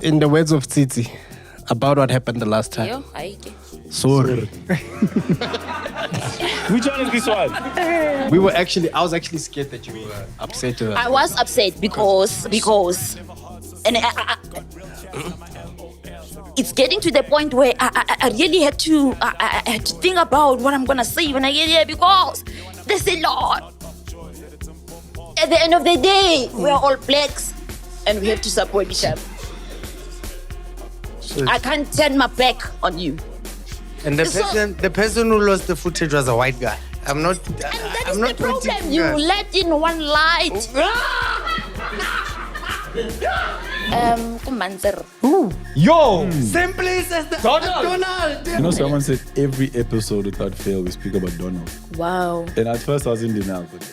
In the words of Tsitsi, about what happened the last time. Sorry. Which one is this one? I was actually scared that you were upset with us. I was upset because and it's getting to the point where I really had to think about what I'm gonna say when I get here because there's a lot. At the end of the day, we are all blacks and we have to support each other. I can't turn my back on you. And the person who lost the footage was a white guy. I'm not. And that I'm is not the problem. pointing You fingers. let in one light. Kumanzer. Yo! Same place as the Donald. You know, someone said every episode without fail we speak about Donald. Wow. And at first I was in denial. But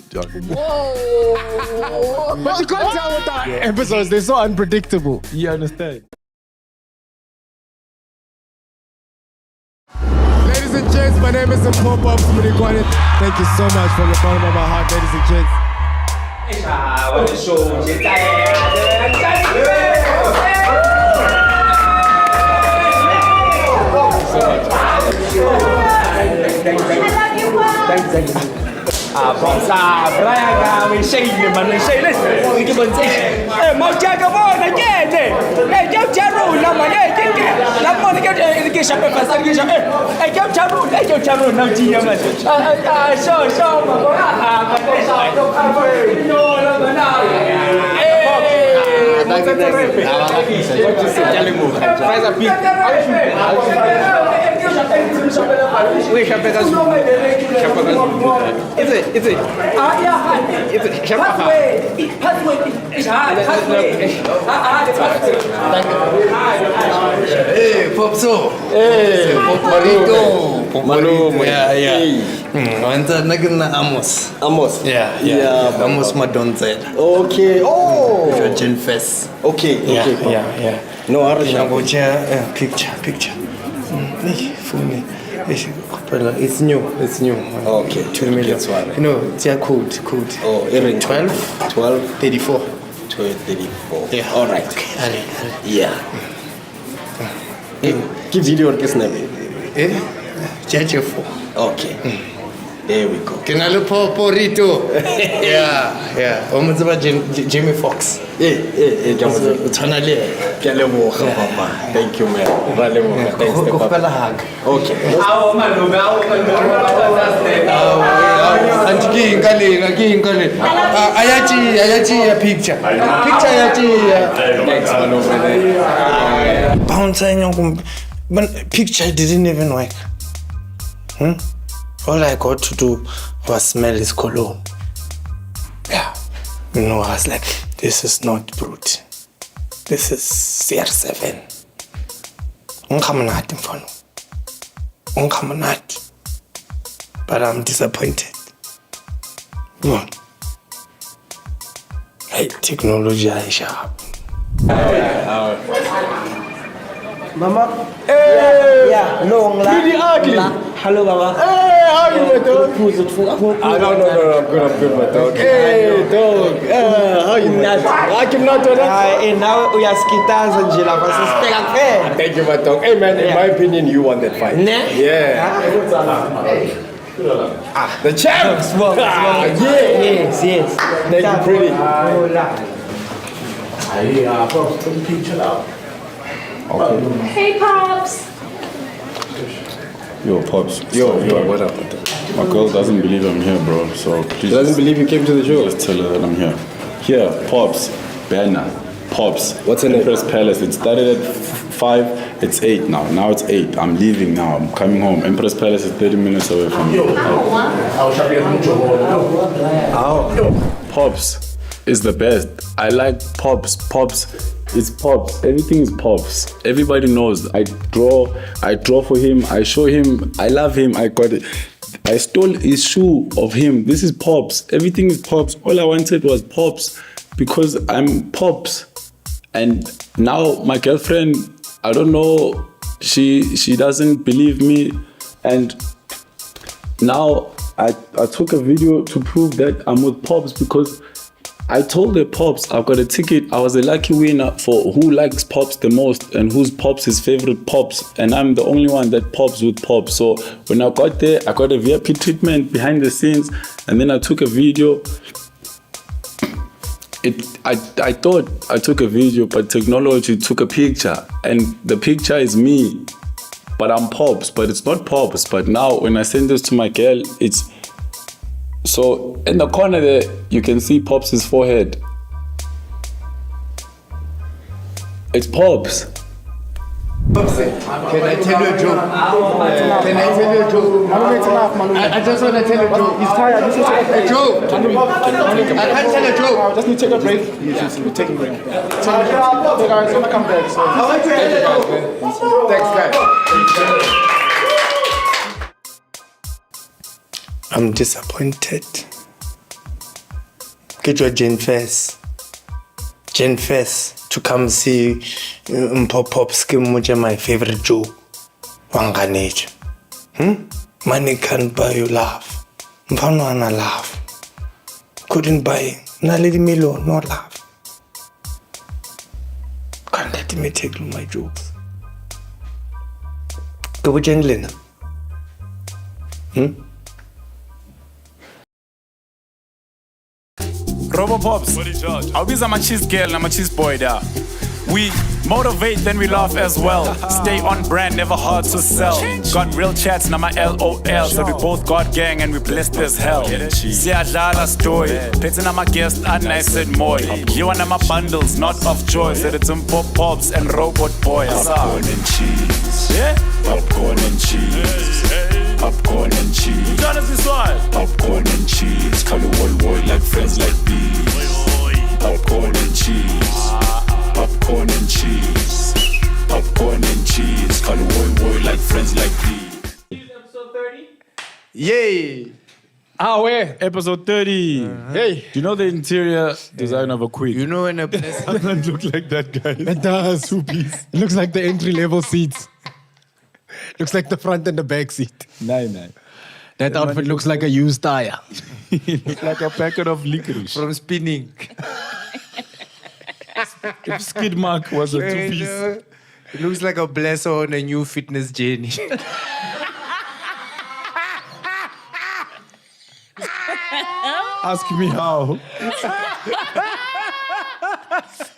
Whoa. But you can't tell with our episodes, they're so unpredictable. you understand? Ladies and gents, my name is Pop-Up from Munikwane. Thank you so much from the bottom of my heart, ladies and gents. Hey, Popso. Hey, Poporito. Yeah. Wanta nagna Amos. Amos. Yeah. Amos Madonzela. Okay. Oh. Georgian Fest. Okay. Yeah. No hurry. Picture. Phone. It's new. Okay. 2 million. No, it's a code. Oh, every 12, 34. 34. Yeah. All right. Ali. Yeah. Give video on this name. Judge 4. Okay. There we go. Kenalo Poporito. Yeah. Almost about Jamie Foxx. Tonally. Thank you, man. Thanks, Papa. Hug. Okay. Ayachi a picture. Thanks, man. Bounce but picture didn't even work. All I got to do was smell his cologne. Yeah. I was like, this is not brute. This is CR7. Unkamanati mfano. Unkamanati. But I'm disappointed. What? Hey, technology is sharp. Mama? Hey! Yeah, no, Really ugly. Hello, Mama. Hey, how are you, my dog? No, I'm good, my dog. Hey, dog. How are you, my dog? I cannot do that. And now we are skitas and Jila. Thank you, my dog. Hey, man, in my opinion, you won that fight. Yeah. The champ! Small. Yes. Thank you, pretty. Hey, Pops. Yo, Pops. Yo, what up? My girl doesn't believe I'm here, bro. So please. She doesn't believe you came to the show. Just tell her that I'm here. Here, Pops. Banner. Pops. What's her name? Empress Palace. It started at 5. It's 8 now. Now it's 8. I'm leaving now. I'm coming home. Empress Palace is 30 minutes away from me. Pops is the best. I like Pops. It's Pops. Everything is Pops. Everybody knows. I draw for him. I show him. I love him. I got it. I stole his shoe of him. This is Pops. Everything is Pops. All I wanted was Pops because I'm Pops. And now my girlfriend, I don't know, she doesn't believe me. And now I took a video to prove that I'm with Pops because I told the Pops I've got a ticket. I was a lucky winner for who likes Pops the most and whose Pops his favorite Pops. And I'm the only one that pops with Pops. So when I got there, I got a VIP treatment behind the scenes. And then I took a video. I thought I took a video, but technology took a picture. And the picture is me. But I'm Pops, but it's not Pops. But now when I send this to my girl, it's... So in the corner there, you can see Pops' forehead. It's Pops. Can I tell you a joke? Can I tell you a joke? I just want to tell you a joke. He's tired. A joke. I can't tell a joke. Just need to take a break. You're taking a break. So guys, when I come back. So. I want to tell you guys, man. Thanks, guys. I'm disappointed. Get your Jen Fest to come see Pop Skim, which is my favorite joke. Wanganage. Money can't buy you love. Mfano love. Couldn't buy Naledi Milo, no love. Can't let me take my jokes. Go Jen Lena. Robo Pops, I'll be my cheese girl and my cheese boy there. We motivate, then we laugh as well. Stay on brand, never hard to sell. Got real chats, now my LOL. So we both got gang and we blessed as hell. Siyadlala story, petting on my guest, and I said more. You and my bundles, not of joy. Said it's Pop Pops and Robot Boy. Popcorn and cheese. Yeah? Popcorn and cheese. Popcorn and cheese. Popcorn and cheese. Call the world like friends like these. Popcorn and cheese. Popcorn and cheese. Popcorn and cheese. Call the world like friends like these. Episode 30? Yay! Where? Episode 30. Hey. Do you know the interior design of a queen? You know when a place doesn't look like that, guy. It does. Two-piece. It looks like the entry-level seats. Looks like the front and the back seat. Nine. That outfit looks like a used tire. It looks like a packet of licorice. from spinning. If Skid Mark was a two-piece. It looks like a blesser on a new fitness journey. Ask me how.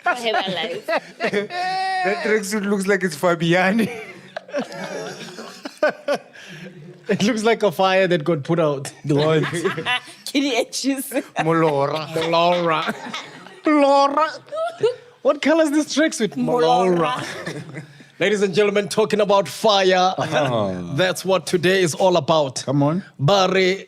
That tracksuit looks like it's Fabiani. It looks like a fire that got put out. Kitty edges. Molora. Laura. What color is this tracksuit? Laura. Ladies and gentlemen, talking about fire. That's what today is all about. Come on. Barry,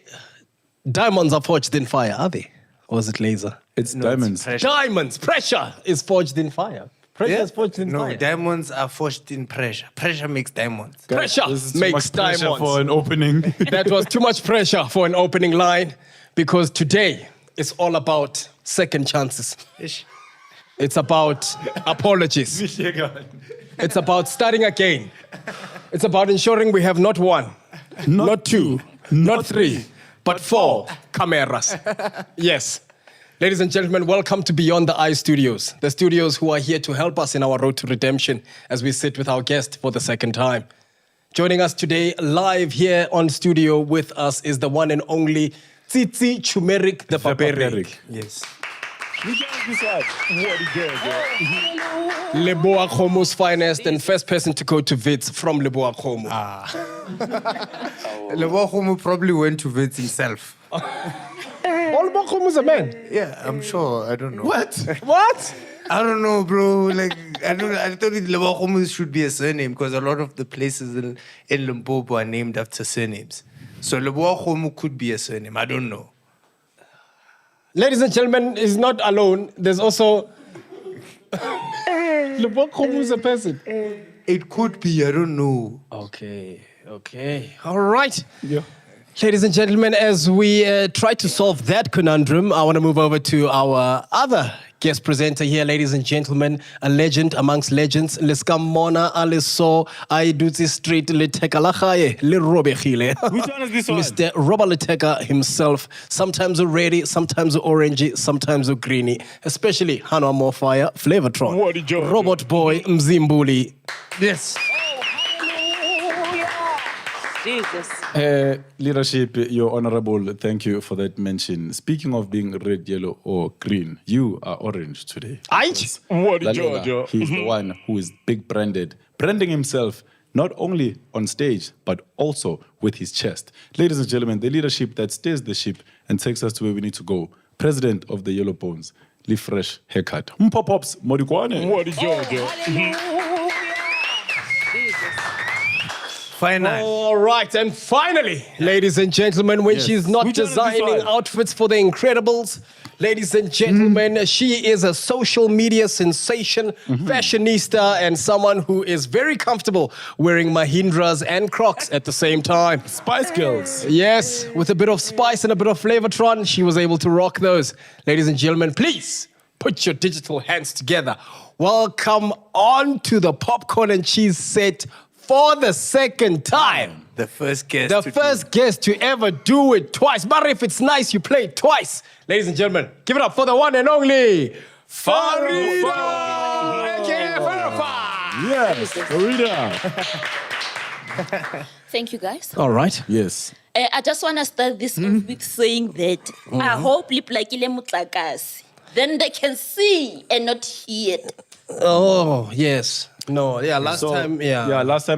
diamonds are forged in fire, are they? Or is it laser? It's diamonds. Diamonds, pressure is forged in fire. Pressure is forged in fire. No, diamonds are forged in pressure. Pressure makes diamonds. Pressure This is too makes much pressure diamonds. for an opening. That was too much pressure for an opening line because today is all about second chances. It's about apologies. It's about starting again. It's about ensuring we have not one, not two, not three, but 4 cameras. Yes. Ladies and gentlemen, welcome to Beyond the Eye Studios, the studios who are here to help us in our road to redemption as we sit with our guest for the second time. Joining us today live here on studio with us is the one and only Tsitsi Chumeric the Barbaric. Yes. Leboa Khomo's finest and first person to go to Wits from Leboa Khomo. Leboa probably went to Wits himself. Leboa Khomo's a man. Yeah, I'm sure. I don't know. What? I don't know, bro. Like, I thought Leboa should be a surname because a lot of the places in Limpopo are named after surnames. So Leboa could be a surname. I don't know. Ladies and gentlemen, he's not alone. There's also Leboa Khomo's a person. It could be. I don't know. Okay. All right. Yeah. Ladies and gentlemen, as we try to solve that conundrum, I want to move over to our other guest presenter here, ladies and gentlemen, a legend amongst legends. Leskamona Aliso Aidutsi Street Liteka Lahaye Lirobehile. Which one is this one? Mr. Robert Liteka himself. Sometimes a reddy, sometimes a orangey, sometimes a greeny. Especially Hano Morfire, Flavortron. What did you- Robot Boy Mzimbuli. Yes. Jesus. Leadership, Your Honorable, thank you for that mention. Speaking of being red, yellow, or green, you are orange today. Aight. What did Lalela, you- he's the one who is big branded, branding himself not only on stage, but also with his chest. Ladies and gentlemen, the leadership that steers the ship and takes us to where we need to go. President of the Yellow Bones, Live Fresh Haircut. Mpopops Morikwane. What did you do? Final. All right, and finally, ladies and gentlemen, when she's not Which one is this designing one? outfits for the Incredibles, ladies and gentlemen, she is a social media sensation, fashionista, and someone who is very comfortable wearing Mahindras and Crocs at the same time. Spice Girls. Yes, with a bit of spice and a bit of Flavortron, she was able to rock those. Ladies and gentlemen, please put your digital hands together. Welcome on to the Popcorn and Cheese set for the second time. The first guest. The to first guest to ever do it twice. But if it's nice, you play it twice. Ladies and gentlemen, give it up for the one and only Farida, aka PHAROAHFI. Yes, Farida. Thank you, guys. All right. Yes. I just want to start this off with saying that I hope Liplakile Mutlakasi. Then they can see and not hear. Oh, yes. No, yeah, last time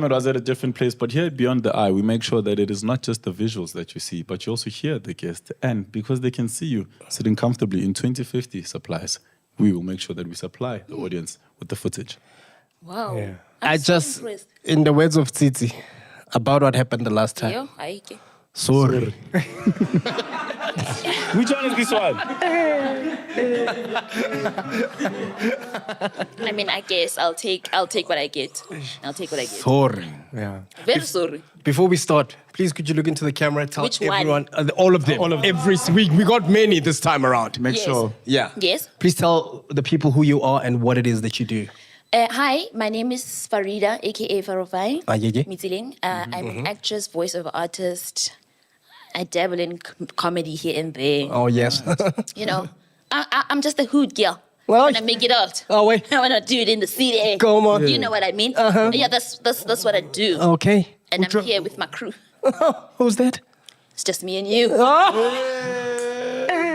it was at a different place. But here at Beyond the Eye, we make sure that it is not just the visuals that you see, but you also hear the guest. And because they can see you sitting comfortably in 2050 supplies, we will make sure that we supply the audience with the footage. Wow. Yeah. I so just, impressed. in the words of Tsitsi, about what happened the last time. Yo, aike. Sorry. Which one is this one? I mean, I guess I'll take what I get. I'll take what I get. Sorry. Yeah. Very sorry. Before we start, please could you look into the camera and tell Which one? everyone, all of them, every week. We got many this time around. Make Yes. sure. Yeah. Yes. Please tell the people who you are and what it is that you do. Hi, my name is Farida, aka PHAROAHFI. Yeah. Mitziling. I'm an actress, voiceover artist. I dabble in comedy here and there. Oh, yes. You know, I'm just a hood girl. Well, I want to make it out. Oh, wait. I want to do it in the city. Come on. You know what I mean? Yeah, that's what I do. Okay. And I'm here with my crew. Who's that? It's just me and you.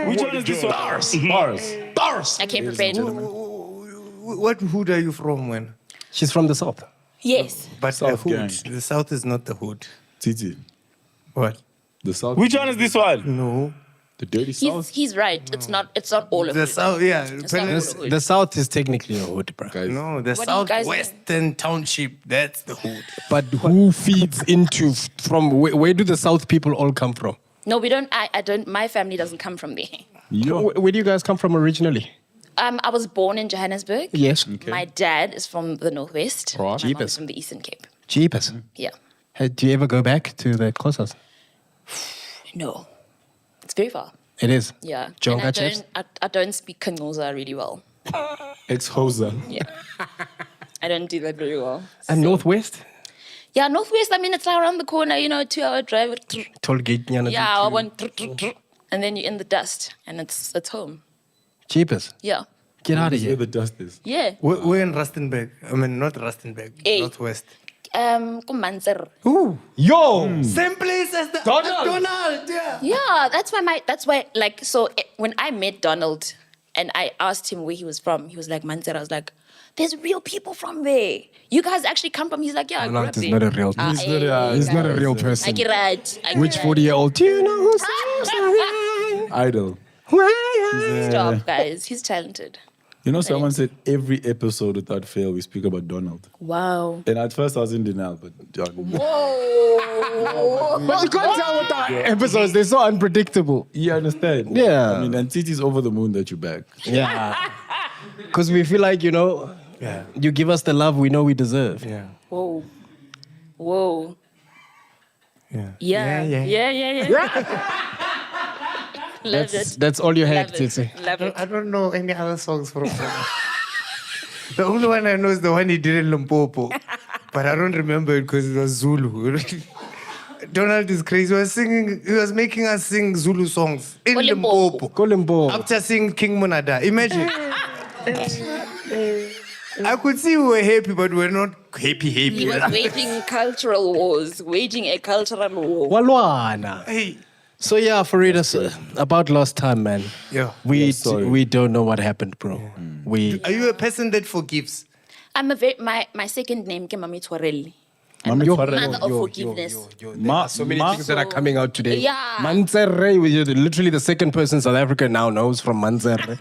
Which one is this one? Bars. I came prepared. What hood are you from, when? She's from the south. Yes. But South the hood. gang. The south is not the hood. Titi, What? the South. Which one is this one? No. The dirty South. He's right. It's not all of The it. south, yeah. It's not all of it. The south is technically a hood, bro. Guys. No, the What do you guys southwestern township. That's the hood. But who feeds into, from, where do the south people all come from? No, we don't. I don't. My family doesn't come from there. Yo. Where do you guys come from originally? I was born in Johannesburg. Yes. My dad is from the northwest. Right. My mom Jeepers. is from the Eastern Cape. Jeepers. Yeah. Hey, do you ever go back to the Xhosas? No, it's very far. It is. Yeah. Jonga And chips? I don't speak Kangoza really well. Ex-hoser. Yeah. I don't do that very well. And northwest? Yeah, northwest. I mean, it's like around the corner. 2-hour drive. Toll gate. Nyana. Yeah, I went, and then you're in the dust, and it's home. Jeepers. Yeah. Get out of Where here. the dust is. Yeah. We're in Rustenburg. I mean, not Rustenburg. Hey. Northwest. Kumanzer. Yo! Same place as the Donald. yeah. Yeah, that's why. Like, when I met Donald, and I asked him where he was from, he was like Manzer. I was like, there's real people from there. You guys actually come from. He's like, yeah, I grew up Donald is there. not a real He's He's not a real I person. get right. Which 40-year-old? Do you know who's Idol. Stop, guys. He's talented. You know, someone said every episode without fail, we speak about Donald. Wow. And at first I was in denial, but Whoa. But you can't tell with our episodes. They're so unpredictable. you understand? Yeah. I mean, and Titi's over the moon that you're back. Yeah. Because we feel like, Yeah. you give us the love we know we deserve. Yeah. Whoa. Whoa. Yeah. Yeah. Yeah. Love it. That's all you had, Love it. Titi. Love it. I don't know any other songs from him. The only one I know is the one he did in Limpopo. But I don't remember it because it was Zulu. Donald is crazy. He was making us sing Zulu songs in Limpopo. Kolimbo. After singing King Monada. Imagine. I could see we were happy, but we're not happy. He was waging cultural wars, waging a cultural war. Walwana. Hey. So yeah, Farida, so about last time, man. Yeah. We don't know what happened, bro. Are you a person that forgives? I'm my second name, Mami Twarelli. Mami Mother of forgiveness. So many things that are coming out today. Yeah. Manzerre, you're literally the second person South Africa now knows from Manzerre.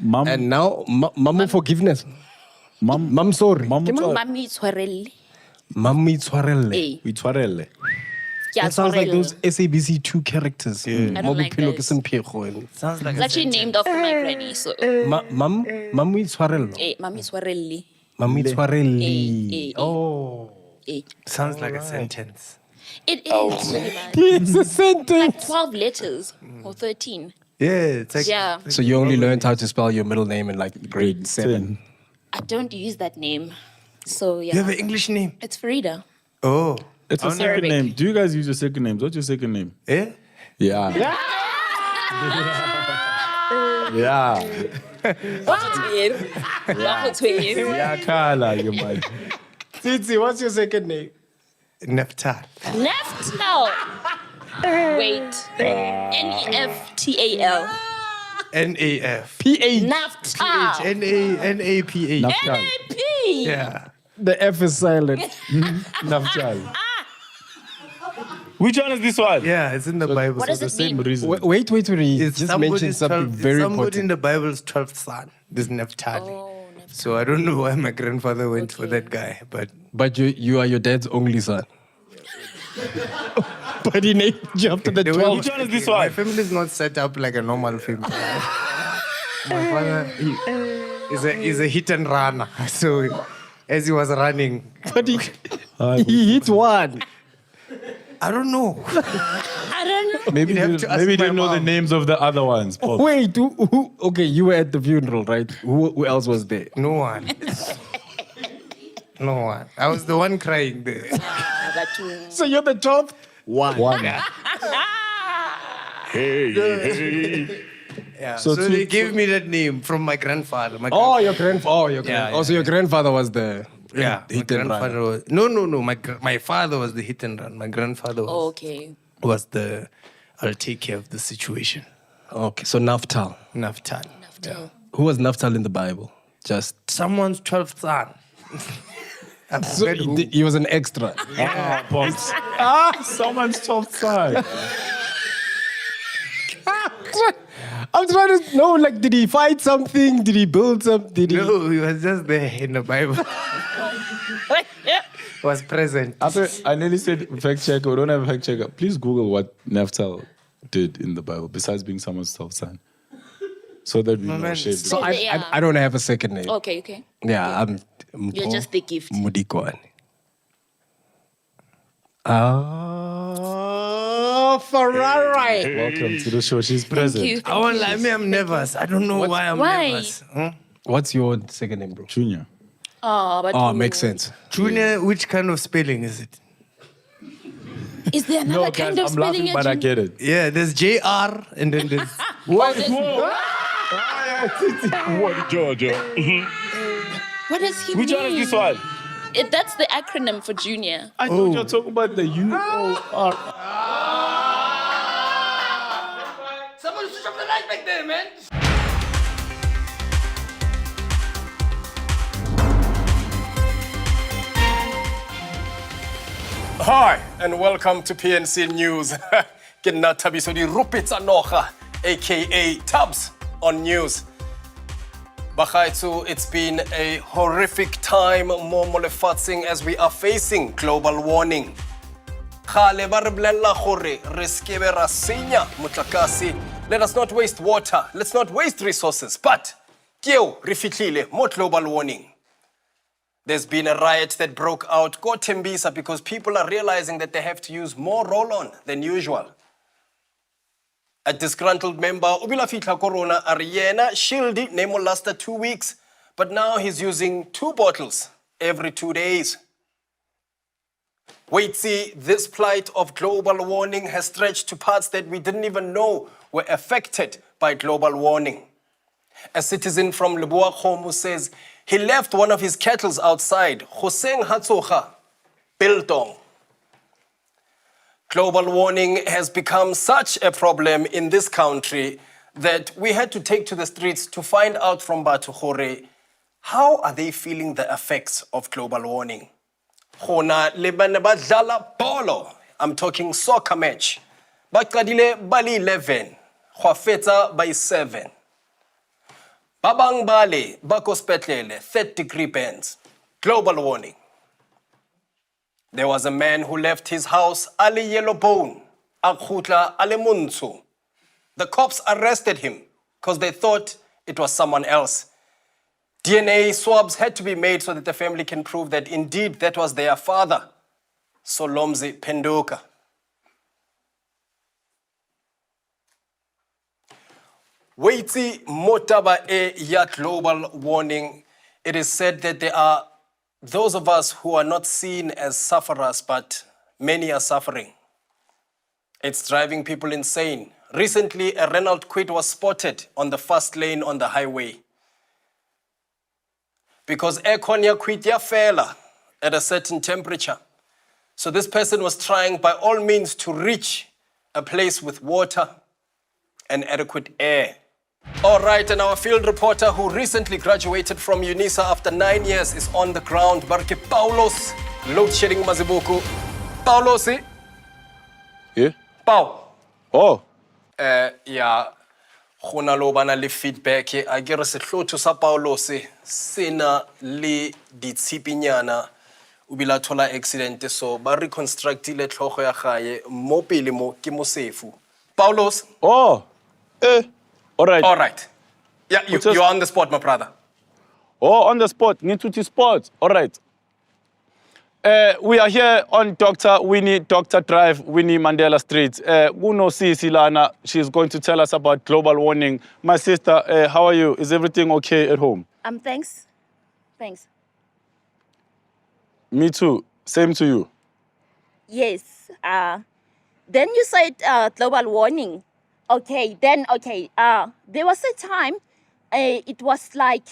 And now, Mamu forgiveness. Mam sorry. Mami Twarelli. Mami Twarelle. Eh. We twarelle. Yeah, That sounds like Twarelli. those SABC 2 characters. I don't like that. Sounds like It's actually named after my granny, so. Mami Twarelle. Eh, Mami Twarelli. Mami Twarelle. Eh. Oh. Eh. Sounds like a sentence. It is really bad. It's a sentence. Like 12 letters or 13. Yeah, it's like Yeah. So you only learned how to spell your middle name in like grade 7. I don't use that name. So, yeah. you have an English name. It's Farida. Oh. It's a second Arabic. name. Do you guys use your second names? What's your second name? Eh? Yeah. Yeah. Yeah, Kala, you might. Titi, what's your second name? Neftal. Neftal. Wait. Neftal. NAF. P-H. Naftal. NAPA. Naftal. NAP. Yeah. The F is silent. Naftal. Which one is this one? Yeah, it's in the Bible. What does The it same mean? reason. Wait. He It's just mentioned something very somebody in important. the Bible's 12th son. This Naphtali. Oh, So I don't know why my grandfather went for that guy, but But you are your dad's only son. But he named you after the the way 12. Which one is this my one? family is not set up like a normal family. My father is a hit and runner. So as he was running, But he hit one. I don't know. I don't know. Maybe You'd have you to ask maybe my you know the mom. names of the other ones. Pop. Wait, who? Okay, you were at the funeral, right? Who else was there? No one. No one. I was the one crying there. So you're the 12th? One. Yeah. So So, two- they gave me that name from my grandfather. My Oh, your grandfather. Yeah, So your grandfather was the yeah. My hit and run. grandfather was no. My father was the hit and run. My grandfather Okay. was the I'll take care of the situation. Okay, so Naphtali. Naftal. Naftal. Who was Naphtali in the Bible? Just Someone's 12th son. I so forget who. he was an extra. Pops. Someone's 12th side. I'm trying to know, like, did he fight something? Did he build something? Did he? No, he was just there in the Bible. Was present. I nearly said fact checker. We don't have a fact checker. Please Google what Naphtali did in the Bible besides being someone's 12th son. So that we know man, shape. So Yeah. I don't have a second name. Okay. Yeah, I'm You're just the gift. Mudikwane. Oh, Ferrari. Welcome to the show. She's present. Thank you. I won't lie, me, I'm nervous. I don't know why I'm Why? nervous. Huh? What's your second name, bro? Junior. Oh, but Oh, makes sense. Junior, which kind of spelling is it? Is there another No, kind guys, of I'm spelling? laughing, but I get it. Yeah, there's JR and then there's. What, Georgia? What does he Which mean? one is this one? That's the acronym for junior. I thought you were talking about the UOR. Someone switch off the light back there, man. Hi, and welcome to PNC News. Ke nna Thabiso di Rupetsa Noga, aka Tubbs on News. Bagaitsu, it's been a horrific time mo molefatseng as we are facing global warming. Kgale ba re bolella gore re ske be ra senya motlakase. Let us not waste water, let's not waste resources, but keo re fitlhile mo global warming. There's been a riot that broke out ko Tembisa because people are realizing that they have to use more roll-on than usual. A disgruntled member, ubila fitla corona ariena, shieldy, name will last 2 weeks, but now he's using 2 bottles every 2 days. Wait, see, this plight of global warming has stretched to parts that we didn't even know were affected by global warming. A citizen from Leboa Khomo says he left one of his kettles outside, Hoseng Hatsoga, Biltong. Global warming has become such a problem in this country that we had to take to the streets to find out from Batho Gore, how are they feeling the effects of global warming? Khona le bana ba dlala bolo. I'm talking soccer match. Ba qadile bali 11, khwa fetsa by 7. Babang bale ba ko spetlele 3rd-degree burns. Global warming. There was a man who left his house ale yellow bone, a khutla ale muntsho. The cops arrested him because they thought it was someone else. DNA swabs had to be made so that the family can prove that indeed that was their father, Solomzi Penduka. Waiti motaba ya global warning. It is said that there are those of us who are not seen as sufferers, but many are suffering. It's driving people insane. Recently, a Renault Kwid was spotted on the first lane on the highway. Because aircon ya Kwid ya fela at a certain temperature. So this person was trying by all means to reach a place with water and adequate air. All right, and our field reporter who recently graduated from UNISA after 9 years is on the ground. Barke Paulos, load shedding Mazibuku. Paulos, eh? Yeah? Pau. Oh. Yeah. Khona lo bana le feedback a ke re sehlotho sa Paulos sena le ditshipinyana o bila thola accident so ba reconstructile tlhogo ya gae mo pele mo ke mosefu. Paulos. Oh. All right. All right. Yeah, you're on the spot, my brother. Oh, on the spot. Ngithuthi spot. All right. We are here on Dr. Drive, Winnie Mandela Street. Kuno Sisi lana, she's going to tell us about global warming. My sister, how are you? Is everything okay at home? Thanks. Thanks. Me too. Same to you. Yes. Then you said global warming. Okay. There was a time it was like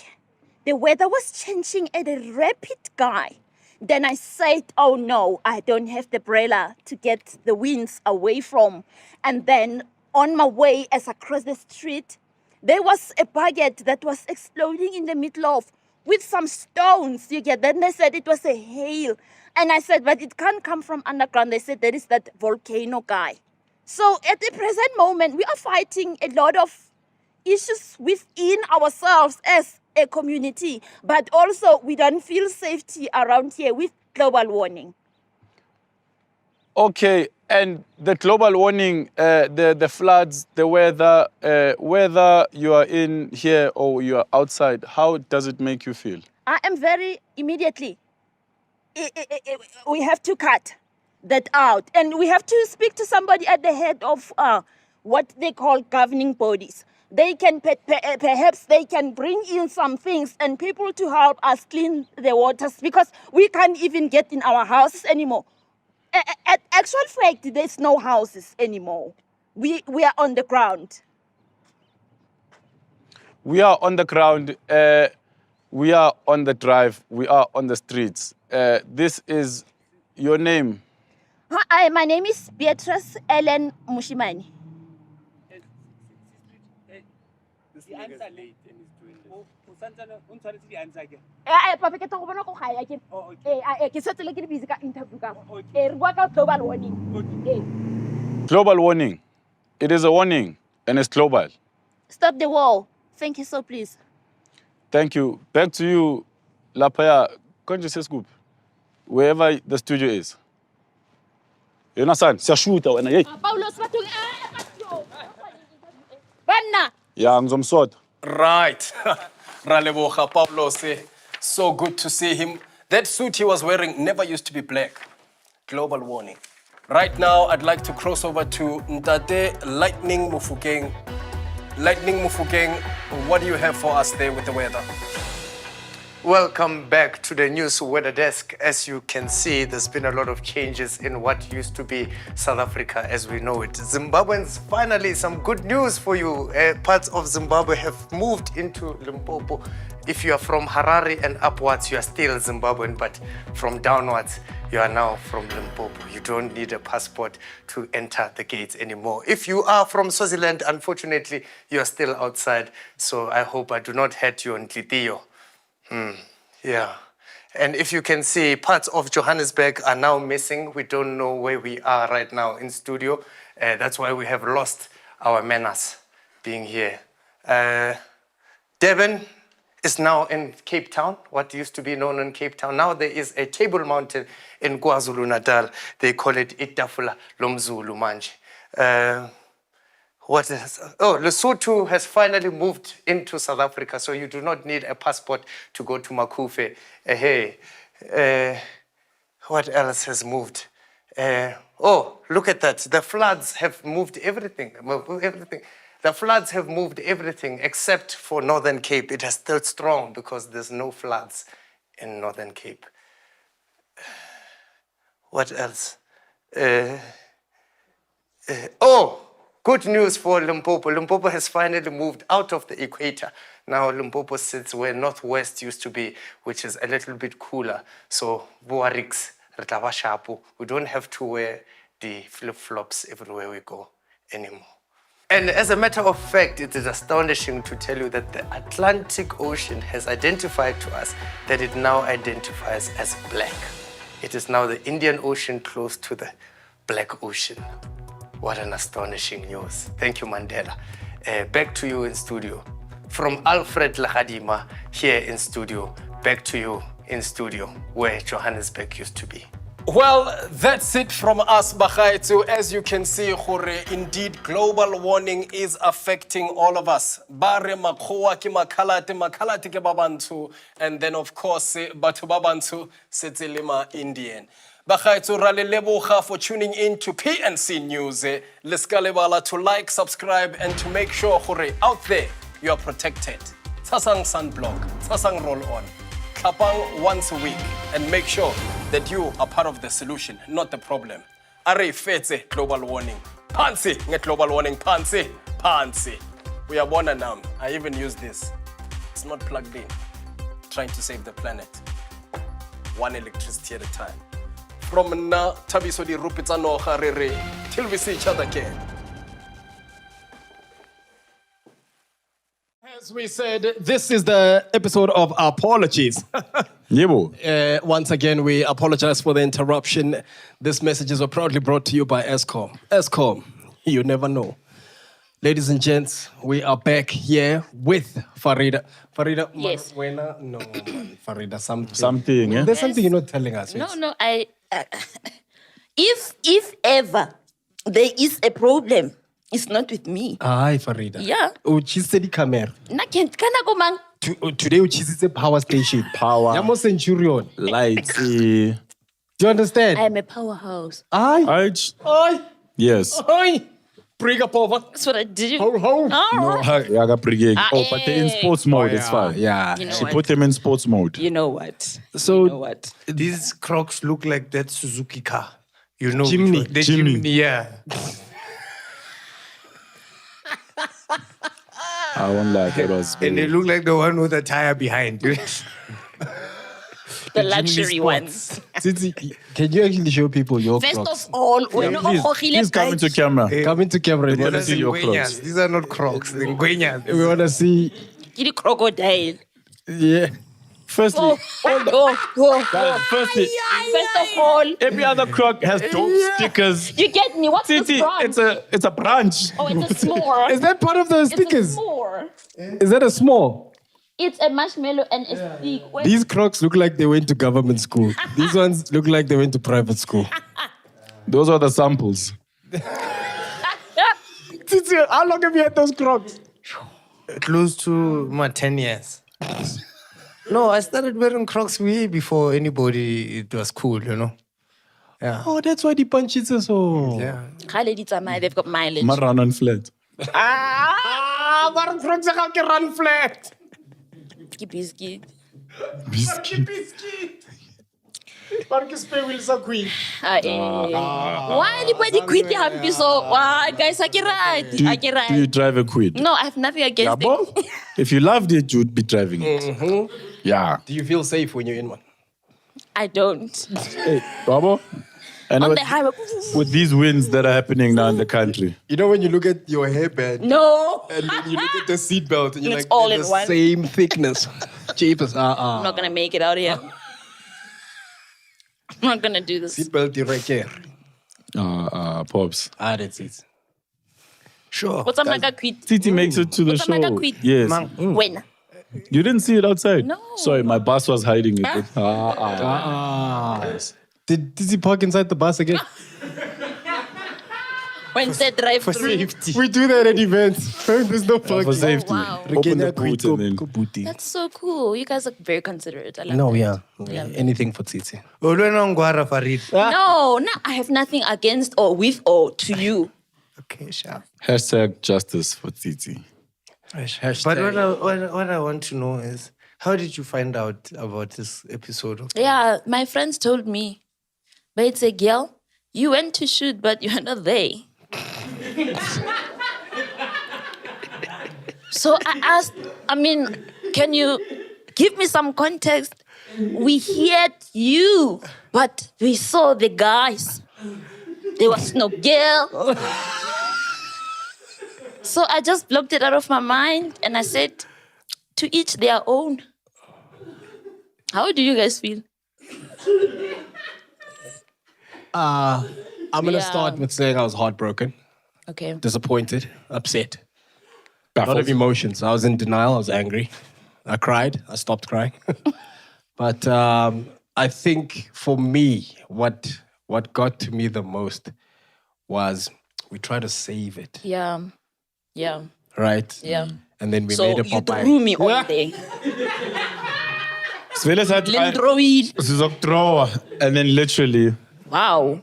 the weather was changing at a rapid guy. Then I said, oh no, I don't have the umbrella to get the winds away from. And then on my way as I crossed the street, there was a bucket that was exploding in the middle of with some stones. You get. Then they said it was a hail. And I said, but it can't come from underground. They said there is that volcano guy. So at the present moment, we are fighting a lot of issues within ourselves as a community, but also we don't feel safety around here with global warming. Okay, and the global warming, the floods, the weather, whether you are in here or you are outside, how does it make you feel? I am very immediately. We have to cut that out, and we have to speak to somebody at the head of what they call governing bodies. They can perhaps they can bring in some things and people to help us clean the waters, because we can't even get in our houses anymore. At actual fact, there's no houses anymore. We are on the ground. We are on the ground. We are on the drive. We are on the streets. This is your name. Hi, my name is Beatrice Ellen Mushimani. The answer late and he's doing this. Papa, ke tlo bona go ga ya ke. Ke setse le ke di busy ka interview ka. Re bua ka global warming. Global warning. It is a warning and it's global. Stop the war. Thank you so please. Thank you. Back to you, Lapaya. Conscious scoop. Wherever the studio is. You understand? Siyashuta wena hey. Paulos bathong Banna. Yeah, ngizomsota. Right. Raleboga Paulos. So good to see him. That suit he was wearing never used to be black. Global warning. Right now, I'd like to cross over to Ntate Lightning Mufukeng. Lightning Mufukeng, what do you have for us there with the weather? Welcome back to the news weather desk. As you can see, there's been a lot of changes in what used to be South Africa as we know it. Zimbabweans, finally some good news for you. Parts of Zimbabwe have moved into Limpopo. If you are from Harare and upwards, you are still Zimbabwean, but from downwards, you are now from Limpopo. You don't need a passport to enter the gates anymore. If you are from Swaziland, unfortunately, you are still outside. So I hope I do not hurt you on Tlitiyo. Yeah. And if you can see, parts of Johannesburg are now missing. We don't know where we are right now in studio. That's why we have lost our manners being here. Devon is now in Cape Town, what used to be known in Cape Town. Now there is a table mountain in KwaZulu-Natal. They call it Itafula Lomzulu manje. What is? Oh, Lesotho has finally moved into South Africa, so you do not need a passport to go to Makufe. What else has moved? Oh, look at that. The floods have moved everything. The floods have moved everything except for Northern Cape. It has still strong because there's no floods in Northern Cape. What else? Good news for Limpopo. Limpopo has finally moved out of the equator. Now Limpopo sits where Northwest used to be, which is a little bit cooler. So, Boarix, Retavashapu, we don't have to wear the flip-flops everywhere we go anymore. And as a matter of fact, it is astonishing to tell you that the Atlantic Ocean has identified to us that it now identifies as black. It is now the Indian Ocean close to the Black Ocean. What an astonishing news. Thank you, Mandela. Back to you in studio. From Alfred Lahadima here in studio, back to you in studio where Johannesburg used to be. Well, that's it from us, Bakhaitu. As you can see, indeed, global warming is affecting all of us. Bare makhoa ki makalate ke babantu, and then of course, batu babantu setselima Indian. Bakhaitu rale leboga for tuning in to PNC News. Let's go to like, subscribe, and to make sure out there you are protected. Tasang sunblock, tasang roll on. Kapang once a week, and make sure that you are part of the solution, not the problem. Are fetse global warming. Pansi, nge global warming, pansi. We are born now. I even use this. It's not plugged in. Trying to save the planet. One electricity at a time. From na tabiso di rupitsa no harere till we see each other again. As we said, this is the episode of Apologies. Yebo. Once again, we apologize for the interruption. These messages are proudly brought to you by ESCOM. ESCOM, you never know. Ladies and gents, we are back here with Farida. Farida, Yes. No, Farida, something. Something, eh? There's something you're not telling us. No, if ever there is a problem, it's not with me. Aye, Farida. Yeah. Uchisedi camera. Kana go man. Today, uchisitse a power station. Power. Yamo Centurion. Lights. Do you understand? I am a powerhouse. Aye. Aye. Yes. Aye. Briga pova. That's what I do. Ho, ho. No, but they're in sports mode. It's fine. Yeah. You know She what? put them in sports mode. You know what? So, You know what? These Crocs look like that Suzuki car. You know, Chimney. the Chimney. chimney, yeah. I won't lie. That was And they very... look like the one with the tire behind. The luxury ones. Titi, can you actually show people your First Crocs? of all, when Please come into camera. Come into camera. We want to see see your Ngwenyas. clothes. These are not Crocs. They're Ngwenyas. We want to see. the crocodile. Yeah. Firstly, Go. firstly, First of all, every other croc has dope stickers. you get me. What's Titi, this branch? it's a branch. Oh, it's a s'more. Is that part of the It's a stickers? s'more. Is that a small? It's a marshmallow and a stick. Where- These Crocs look like they went to government school. These ones look like they went to private school. Those are the samples. Titi, how long have you had those Crocs? Close to my 10 years. No, I started wearing Crocs way before anybody, it was cool, you know. Yeah. Oh, that's why the punches are so. Yeah. They've got mileage. Run on flat. Waarom vroeg ze elke run flat? Biscuit. Waarom je speel zo queen? Why anybody quit the happy so? Why guys, I can ride. I can Do you ride. drive a quid? No, I have nothing against Yeah, it. bro. If you loved it, you'd be driving it. Yeah. Do you feel safe when you're in one? I don't. Hey, Babo. And On with, the highway. with these winds that are happening now in the country, You know when you look at your hairband No. and then you look at the seatbelt and you're It's like, all they're in the one. same thickness. Jeepers. I'm not gonna make it out here. I'm not gonna do this. Seatbelt direct here. Pops. That's it. Sure. What's up, Maka quit? Titi makes it to the What's up, Maka show. quit? Yes. When? You didn't see it outside? No. Sorry, my boss was hiding it. Did he park inside the bus again? When said drive For through. safety. We do that at events. There's no parking. For safety. wow. Open the boot and then... That's so cool. You guys are very considerate. I love No, that. yeah. Anything for Titi. Olwenongwara Farid. No, I have nothing against or with or to you. Okay, sure. Hashtag justice for Titi. But what I want to know is, how did you find out about this episode? Yeah, my friends told me. But it's a girl. You went to shoot, but you're not there. So I asked, can you give me some context? We heard you, but we saw the guys. There was no girl. So I just blocked it out of my mind and I said, to each their own. How do you guys feel? I'm going to start with saying I was heartbroken, Okay. disappointed, upset. A lot of emotions. I was in denial. I was angry. I cried. I stopped crying. But I think for me, what got to me the most was we tried to save it, Yeah. Yeah. right? Yeah. And then we So made a you Popeye. threw me on there. Sizokthrowa. And then literally, Wow.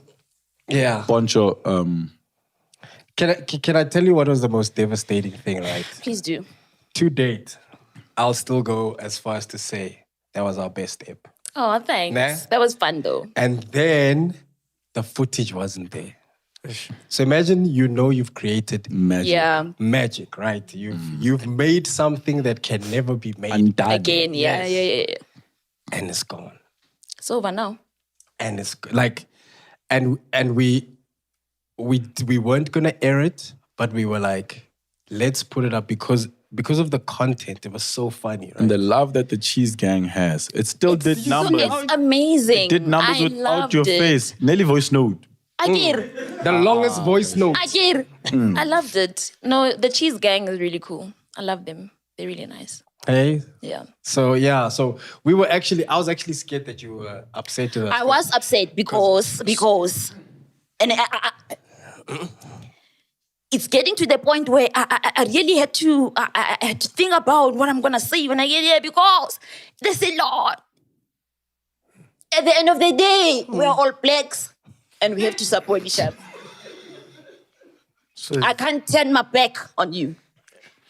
Yeah. Poncho, Can I tell you what was the most devastating thing, right? Please do. To date, I'll still go as far as to say that was our best step. Oh, thanks. Nah. That was fun though. And then the footage wasn't there. So imagine you've created magic. Yeah. magic, right? You've made something that can never be made Undone. Again, yeah, Yes. yeah. and it's gone. It's over now. And it's like, and we weren't gonna air it, but we were like, let's put it up because of the content. It was so funny, right? And the love that the Cheese Gang has. It still did numbers. It's amazing. It did numbers I without loved your it. face. Nelly voice note. Agir. The longest voice note. Agir. I loved it. No, the Cheese Gang is really cool. I love them. They're really nice. Hey. Yeah. So I was actually scared that you were upset with us. I was upset because and it's getting to the point where I really had to I had to think about what I'm gonna say when I get here because there's a lot. At the end of the day, we're all blacks and we have to support each other. So, I can't turn my back on you.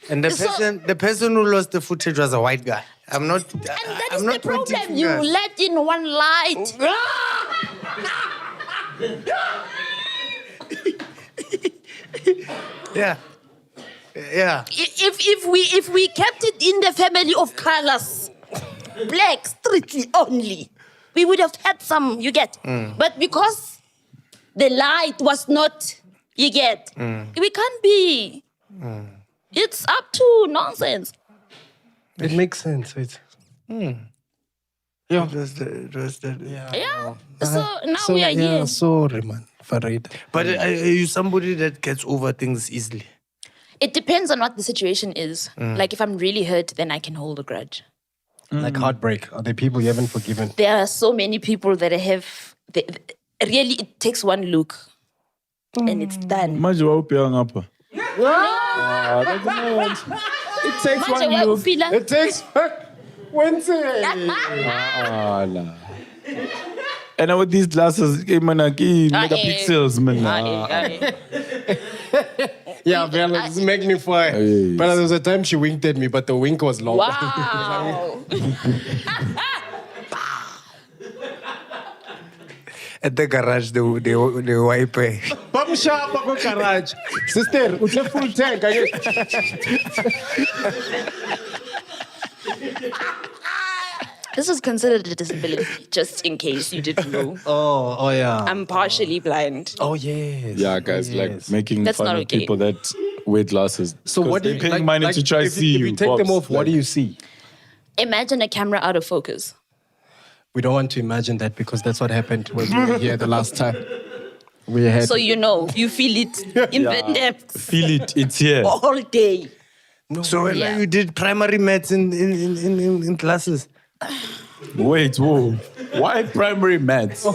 and the person who lost the footage was a white guy. I'm not. And that I'm is not the problem. pointing You fingers. let in one light. Yeah. Yeah. If we kept it in the family of colors, black strictly only, we would have had some, you get. But because the light was not, you get, we can't be. It's up to nonsense. It makes sense. It It was the, Yeah. So now we are yeah, here. sorry, man. Farid. But are you somebody that gets over things easily? It depends on what the situation is. Like if I'm really hurt, then I can hold a grudge. Like heartbreak. Are there people you haven't forgiven? There are so many people that really, it takes one look and it's done. Manje wawuphiwa ngapha. It takes Manje wawufila- It takes Wednesday. Ala. And with these glasses, megapixels, man. Yeah, Bella, it's magnified. Yes. But there was a time she winked at me, but the wink was long. Wow. At the garage, the wipe. Bam sharp ako garage. Sister, utle full tank. This is considered a disability, just in case you didn't know. Oh yeah. I'm partially blind. Oh yes. Yeah, guys, like making That's fun not of okay. people that wear glasses. So what do they're you paying money to try to see if you? you take them Pops, off, what do like- you see? Imagine a camera out of focus. We don't want to imagine that because that's what happened when we were here the last time. We had So you know, you feel it in the depths Feel it, it's here. all day. So when Yeah. you did primary maths in classes, Wait, whoa. Why primary maths?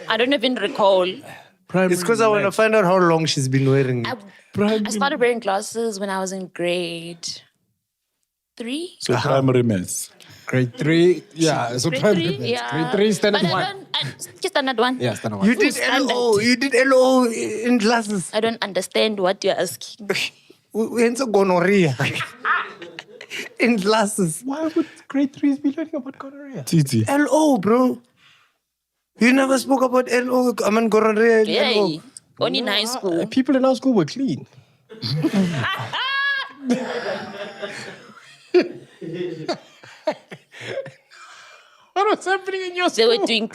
I don't even recall. it's because I want to find out how long she's been wearing it. I started wearing glasses when I was in grade 3. So primary maths. grade 3. Yeah, so Grade primary 3, yeah. Grade 3, standard But 1. just standard 1. Yeah, standard 1. You did standard. LO. You did LO in classes. I don't understand what you're asking. It's a gonorrhea. In classes. Why would grade 3s be learning about gonorrhea? Titi. LO, bro. You never spoke about LO. I mean, gonorrhea in Yeah, LO. only in high school. People in our school were clean. What was happening in your They school? were doing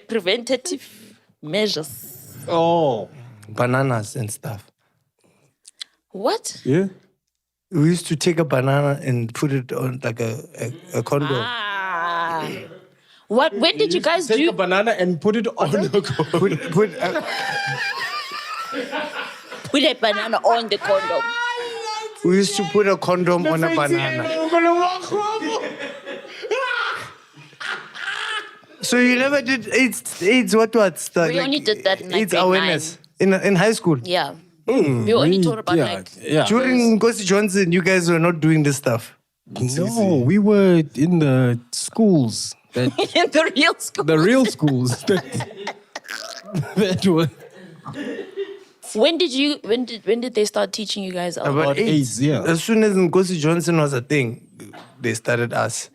preventative measures. Oh. Bananas and stuff. What? Yeah? We used to take a banana and put it on like a condom. Ah. What? When did you guys Take do? a banana and put it on the Put Put a banana on the condom. we used to put a condom on a banana. So you never did AIDS what? We only did that in, like, AIDS grade awareness in high school. Yeah. We only taught about yeah, like yeah. During Ngozi Johnson, you guys were not doing this stuff. No, we were in the schools. That, in the real school. the real schools. That were When did they start teaching you guys about About AIDS, yeah. As soon as Ngozi Johnson was a thing, they started us.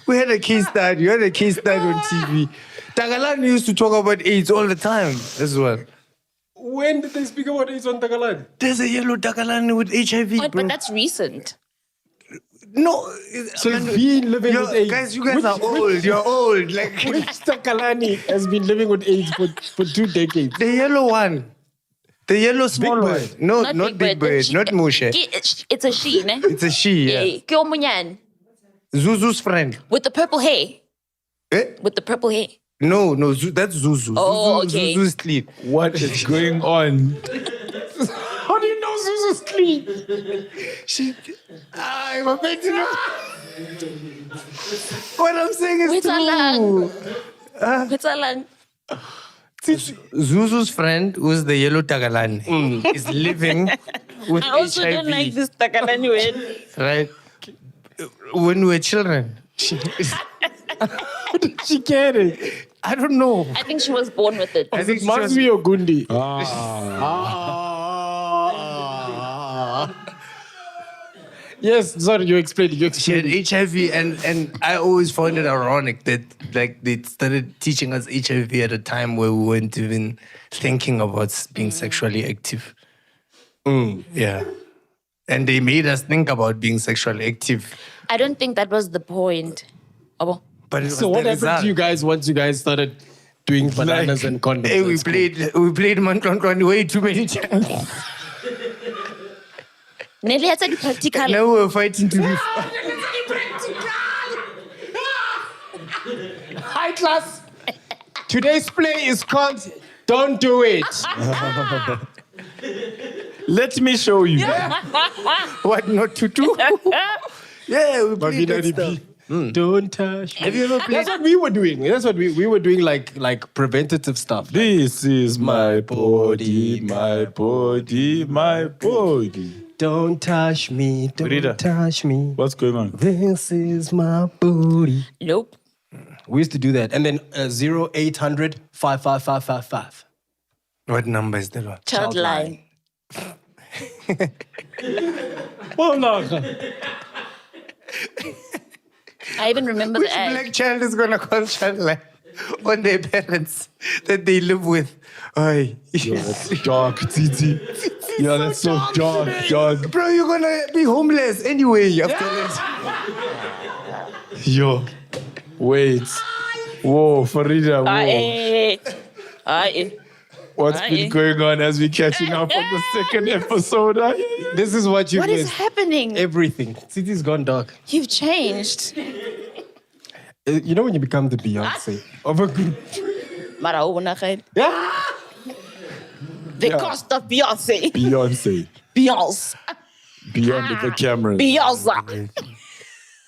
We had a case study. You had a case study on TV. Tagalani used to talk about AIDS all the time as well. When did they speak about AIDS on Tagalog? There's a yellow Tagalani with HIV, Oh, bro. but that's recent. No. So it's been living with AIDS. Guys, you guys are old. You're old. Like Which Takalani has been living with AIDS for 2 decades? the yellow one. The yellow small one. Bird. No, not Big Bird. She- Not Mushe. It's a she, ne? It's a she, yeah. Ke omunyan. Zuzu's friend. With the purple hair. Eh? With the purple hair. No, that's Zuzu. Oh, Zuzu, okay. Zuzu's clean. What is going on? How do you know Zuzu's clean? I'm afraid to know. What I'm saying is Wait, true. Alan. What's Alan? Zuzu's friend, who's the yellow Tagalani, is living with I also HIV. don't like this Takalani word. Right? When we were children. How did she get it? I don't know. I think she was born with it. I think she Must was- be Ogundi. Yes, sorry, you explained. She had HIV, and I always found it ironic that like they started teaching us HIV at a time where we weren't even thinking about being sexually active. Yeah, and they made us think about being sexually active. I don't think that was the point. Abo. But it was So what the happened result. to you guys once you guys started doing bananas and condoms? Hey, we at school? played Mantlon way too many times. Nelly had said practical. Now we're fighting to be. High class. Today's play is called Don't Do It. Let me show you. What not to do? Yeah, we played that stuff. Don't touch. Have you ever played? That's what we were doing. That's what we were doing, like preventative stuff. This is my body, my body, my body. Don't touch me, don't Rita. touch me. What's going on? This is my booty. Nope. We used to do that. And then 0800 55555. What number is that one? Child line. I even remember Which the ad. black child is gonna call child line on their parents that they live with? Oi. That's dark, Titi. Yeah, that's so dark, dog. Bro, you're gonna be homeless anyway after that. Yo, wait. Whoa, Farida, whoa. Aye. What's been going on as we catching up on the second episode? This is what you What is missed. happening? Everything. City's gone dark. You've changed. You know when you become the Beyonce of a group. Mara ubonakele. The cost of Beyonce. Beyonce. Beyonce. Beyond the cameras. Beyonce.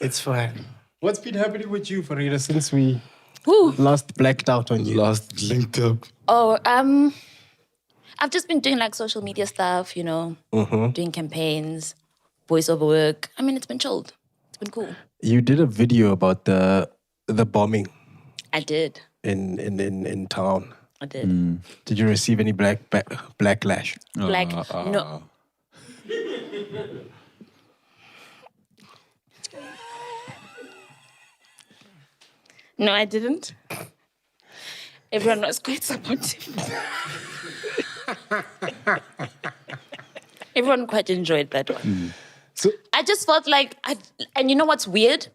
It's fine. What's been happening with you, Farida, since we Whew. last blacked out on you? Last linked up. Oh, I've just been doing like social media stuff, you know, doing campaigns, voiceover work. I mean, it's been chilled. It's been cool. You did a video about the bombing I did. in town. I did. Did you receive any backlash? Like, no. No, I didn't. Everyone was quite supportive. Everyone quite enjoyed that one. So I just felt like, and you know what's weird?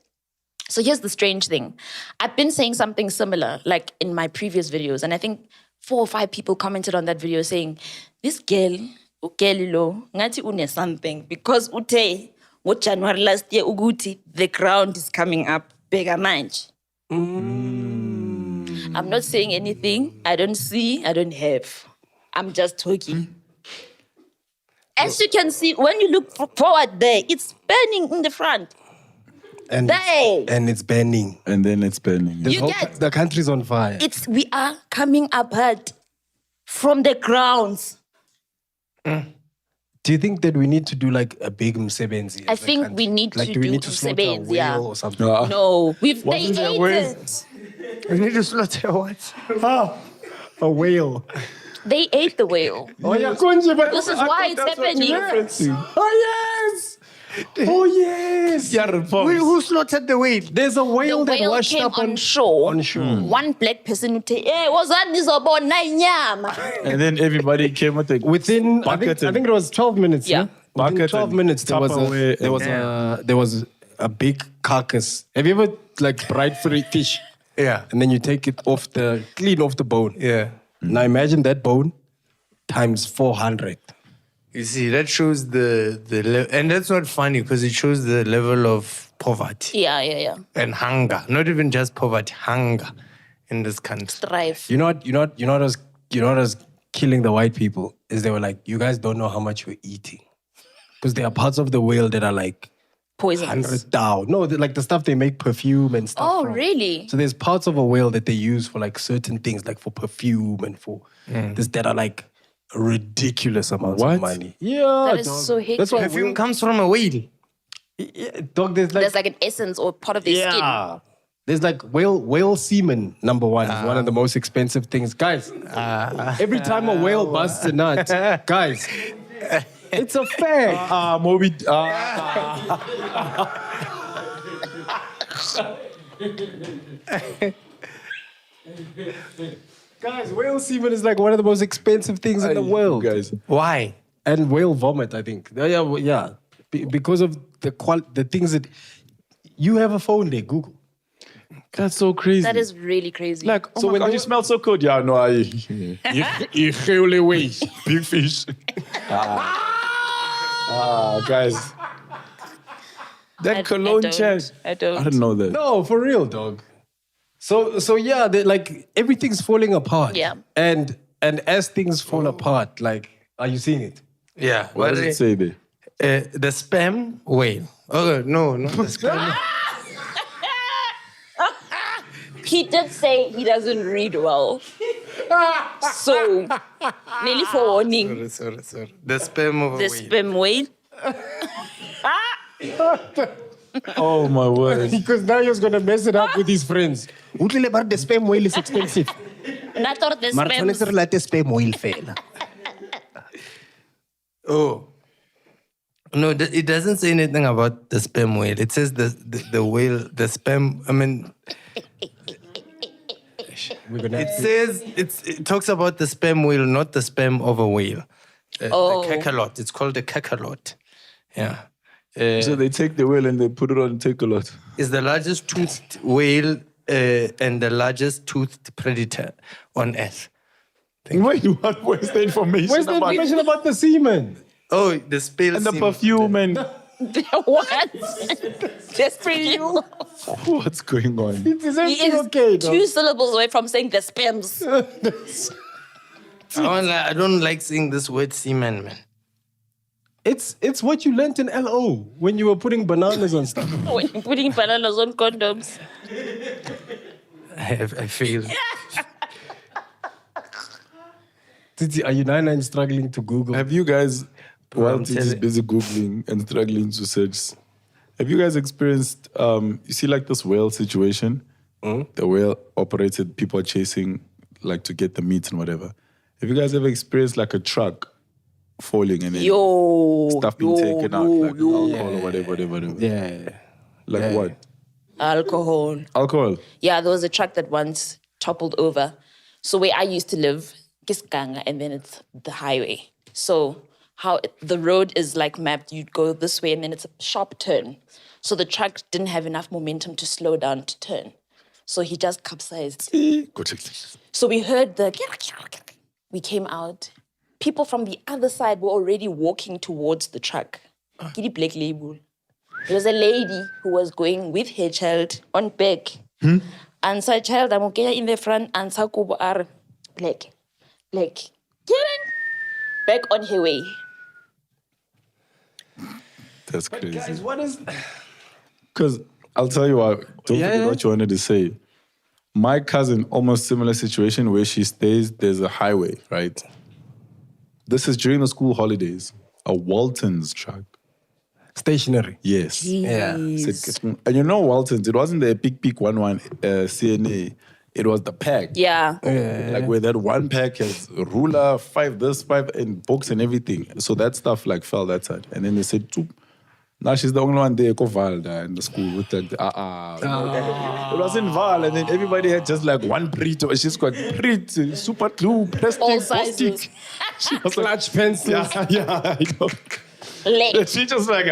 So here's the strange thing. I've been saying something similar, like in my previous videos, and I think 4 or 5 people commented on that video saying, this girl, Ukelilo, ngati une something, because ute, what January last year, uguti, the ground is coming up, bigger manch. I'm not saying anything. I don't see, I don't have. I'm just talking. As you can see, when you look forward there, it's burning in the front. and There. it's burning. And then it's burning. The You whole get- the country's on fire. We are coming apart from the grounds. Do you think that we need to do like a big msebenzi? I as a think country? we need like, to do we do need to slaughter a msebenzi, whale yeah. or something? No, they Wasn't there ate ways? it. We need to slaughter what? A whale. They ate the whale. Oh yeah, Kunji, but This is why it's happening. Oh yes. Oh yes. Who slaughtered the whale? There's a whale The that whale washed came up on shore. On shore. One black person would say, "Hey, what's that? Nizobona inyama." And then everybody came with a Within I bucket think it was 12 minutes. Yeah. Within Bucket 12 and minutes there was a big carcass. Have you ever like fried fish? Yeah. And then you take it clean off the bone. Yeah. Now imagine that bone times 400. You see, that shows the level, and that's not funny because it shows the level of poverty Yeah. and hunger. Not even just poverty, hunger in this country. Strife. You know what was killing the white people is they were like, you guys don't know how much we're eating. Because there are parts of the whale that are like Poisons. 100,000. No, like the stuff they make perfume and stuff Oh, from. really? So there's parts of a whale that they use for like certain things, like for perfume and for this that are like ridiculous amounts of money. Yeah, That is dog. so hateful. That's why Perfume comes from a whale. dog. There's There's like an essence or part of their skin. There's like whale semen, number one, is one of the most expensive things. Guys, every time a whale busts a nut, guys, it's a fact. Moby. Guys, whale semen is like one of the most expensive things in the world. Guys. Why? And whale vomit, I think. Yeah. Because of the things that... You have a phone there, Google. That's so crazy. That is really crazy. Like, oh my God, you smell so good. Yeah, no, you really wait. Big fish. Guys. That cologne chat. I don't. I didn't know that. No, for real, dog. So yeah, like everything's falling apart. Yeah. And as things fall apart, like, are you seeing it? Yeah. What does it say there? The sperm whale. Oh, no, not the sperm. He did say he doesn't read well. So, nearly for warning. Sorry. The sperm of a The whale. sperm whale. Oh my word. Because now he's gonna mess it up with his friends. Utlile bar the spam whale is expensive. Not all the Maar tshwanetse re spams. late spam whale fela. Oh. No, it doesn't say anything about the sperm whale. It says the whale, the sperm, I mean, it talks about the sperm whale, not the sperm of a whale. The cachalot. It's called a cachalot. Yeah. So they take the whale and they put it on Take-A-Lot. It's the largest toothed whale and the largest toothed predator on Earth. Wait, where's the information? Where's the information about the semen? Oh, the spell And the perfume and What? Just for you. what's going on? It is He is okay, dog. 2 syllables away from saying the spams. I don't like saying this word semen, man. It's what you learnt in LO when you were putting bananas on stuff. When you're putting bananas on condoms. I failed. Titi, are you now struggling to Google? Have you guys, while I'm Titi is telling- busy Googling and struggling to search, have you guys experienced, you see like this whale situation? The whale operated, people are chasing like to get the meat and whatever. Have you guys ever experienced like a truck falling and then stuff being taken out, like alcohol or whatever? Yeah. Like what? Alcohol. Alcohol. Yeah, there was a truck that once toppled over. So where I used to live, Kiskanga, and then it's the highway. So the road is like mapped. You'd go this way and then it's a sharp turn. So the truck didn't have enough momentum to slow down to turn. So he just capsized. So we heard we came out. People from the other side were already walking towards the truck. Giddy black label. There was a lady who was going with her child on back. And so child, I'm okay in the front, and Sakubo are black. Get in. Back on her way. That's crazy. Guys, what is... Because I'll tell you what, don't forget what you wanted to say. My cousin, almost similar situation where she stays, there's a highway, right? This is during the school holidays. A Walton's truck. Stationary. Yes. Yeah. And you know Walton's, it wasn't the Peak 11 CNA. It was the pack. Yeah. Like where that one pack has ruler, 5 this, 5, and books and everything. So that stuff like fell that side. And then they said, "Toop." Now she's the only one there, Kovalda, in the school with like, It was in Val, and then everybody had just like one Prito. She's got Prit, super glue, plastic, All plastic. sizes. She was Clutch pencils. I know. Leg. She just like,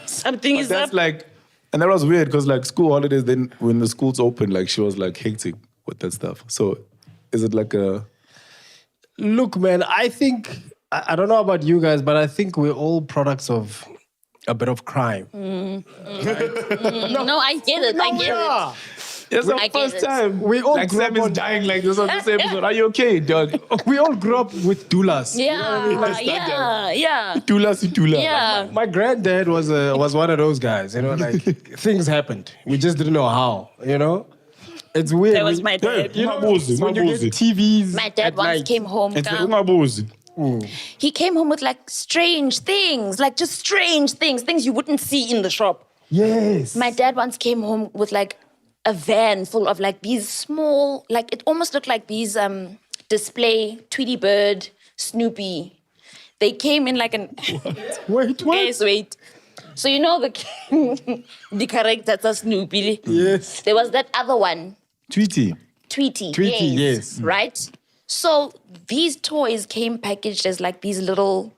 Something is That's up. like, and that was weird because like school holidays, then when the schools opened, like she was like hectic with that stuff. So is it like a... Look, man, I think... I don't know about you guys, but I think we're all products of a bit of crime. No, I get it. I get it. It's I the get first it. time. We all like grew Sam up is on- dying like this on this episode. Are you okay, dog? We all grew up with doulas. Yeah. Tula. Yeah. My granddad was one of those guys, you know, like things happened. We just didn't know how, you know? It's weird. That was my dad. You know, when you get TVs My dad at once night, came home. It's He came home with like strange things, like just strange things you wouldn't see in the shop. Yes. My dad once came home with like a van full of like these small, like it almost looked like these display Tweety Bird, Snoopy. They came in like an... Wait, what? Guys, wait. So you know the character that's Snoopy? Yes. There was that other one, Tweety. Tweety. Yes. Right? So these toys came packaged as like these little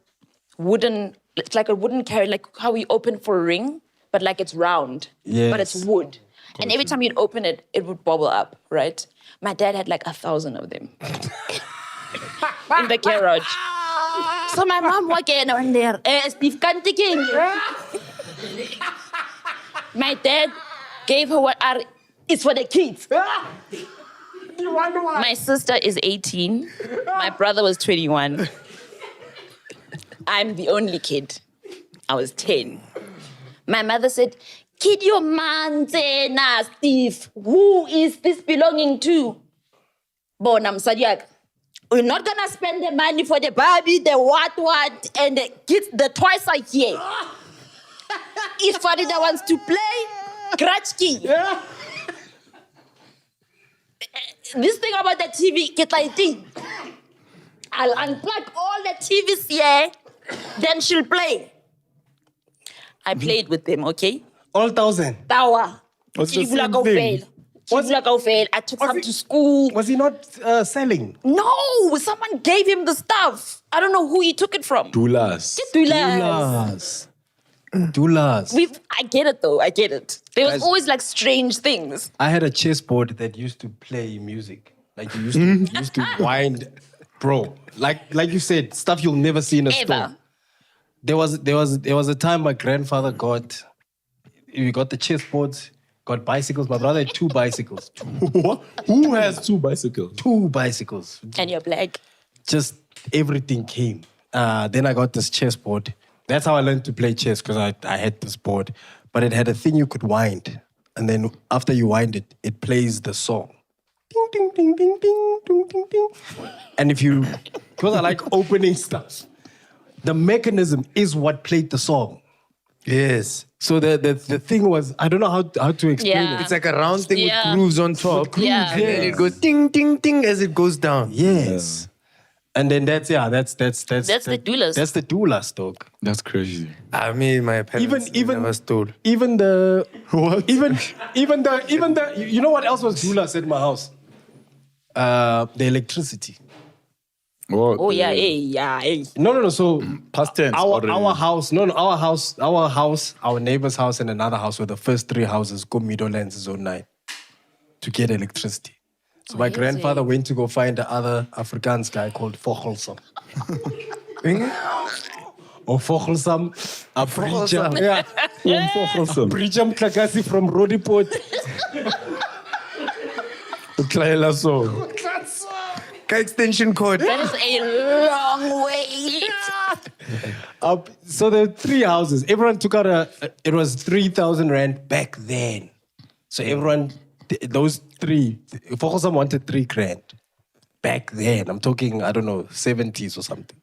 wooden, it's like a wooden carrot, like how we open for a ring, but like it's round. Yes. But it's wood. And every time you'd open it, it would bubble up, right? My dad had like 1,000 of them in the garage. So my mom walked in and there, Steve can't take it. My dad gave her what are, it's for the kids. My sister is 18. My brother was 21. I'm the only kid. I was 10. My mother said, "Kid your man, Steve. Who is this belonging to?" Bona msadiak. We're not gonna spend the money for the Barbie, the what, and the kids. The toys are here. If Farida wants to play, Kratchki. Yeah. This thing about the TV, get I think. I'll unplug all the TVs here, then she'll play. I played with them, okay? All 1,000. Tawa. What's the Chivula same go thing? fail. Chivula go fail. I took some to school. Was he not selling? No, someone gave him the stuff. I don't know who he took it from. Doulas. Doulas. Doulas. I get it though. I get it. There was Guys- always like strange things. I had a chessboard that used to play music. Like you used to wind, bro. Like you said, stuff you'll never see in a store. Ever. There was a time my grandfather got the chessboards, got bicycles. My brother had 2 bicycles. What? Who has 2 bicycles? 2 bicycles. And you're black. Just everything came. Then I got this chessboard. That's how I learned to play chess, because I had this board. But it had a thing you could wind. And then after you wind it, it plays the song. Ding, ding, ding, ding, ding, ding, ding, ding. And because I like opening stuff, the mechanism is what played the song. Yes. So the thing was, I don't know how to explain Yeah. it. It's like a round thing Yeah. with grooves on top. Yeah. And then it goes ding, ding, ding as it goes down. Yes. And then that's the doulas. That's the doulas, dog. That's crazy. I mean, my parents Even never stole. Even the what? Even the you know what else was doulas at my house? The electricity. What? Oh yeah, hey. No. So Past tense. our already. our neighbor's house and another house were the first 3 houses go Meadowlands Zone 9 to get electricity. So my grandfather went to go find the other Afrikaans guy called Vogelsam. Or Vogelsam, a preacher. Yeah. A preacher Mklakasi from Rodiport. Ka extension cord. That is a long way. So there were 3 houses. Everyone took out it was 3,000 rand back then. So everyone, those 3, Vogelsam wanted 3 grand back then. I'm talking, I don't know, 70s or something.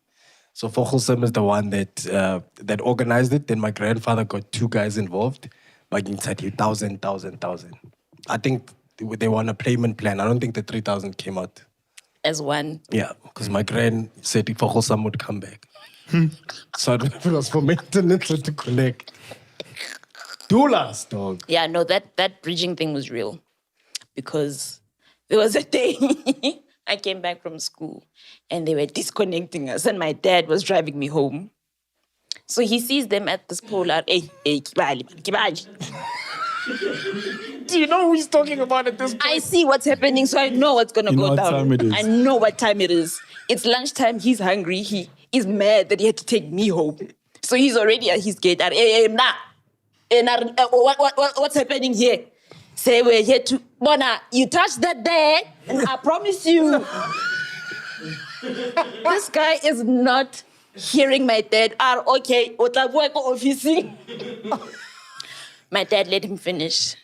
So Vogelsam is the one that organized it. Then my grandfather got 2 guys involved. Like inside 1,000. I think they were on a payment plan. I don't think the 3,000 came out. As one. Yeah, because my grand said if Vogelsam would come back. So I don't know if it was for maintenance or to collect. Doulas, dog. Yeah, no, that bridging thing was real. Because there was a day I came back from school and they were disconnecting us and my dad was driving me home. So he sees them at this pole out. Hey, Kibali. Do you know who he's talking about at this point? I see what's happening, so I know what's going to go what down. time it is. I know what time it is. It's lunchtime. He's hungry. He is mad that he had to take me home. So he's already at his gate. What's happening here? Say we're here to... Bona, you touch that there, and I promise you... This guy is not hearing my dad. Okay. My dad let him finish.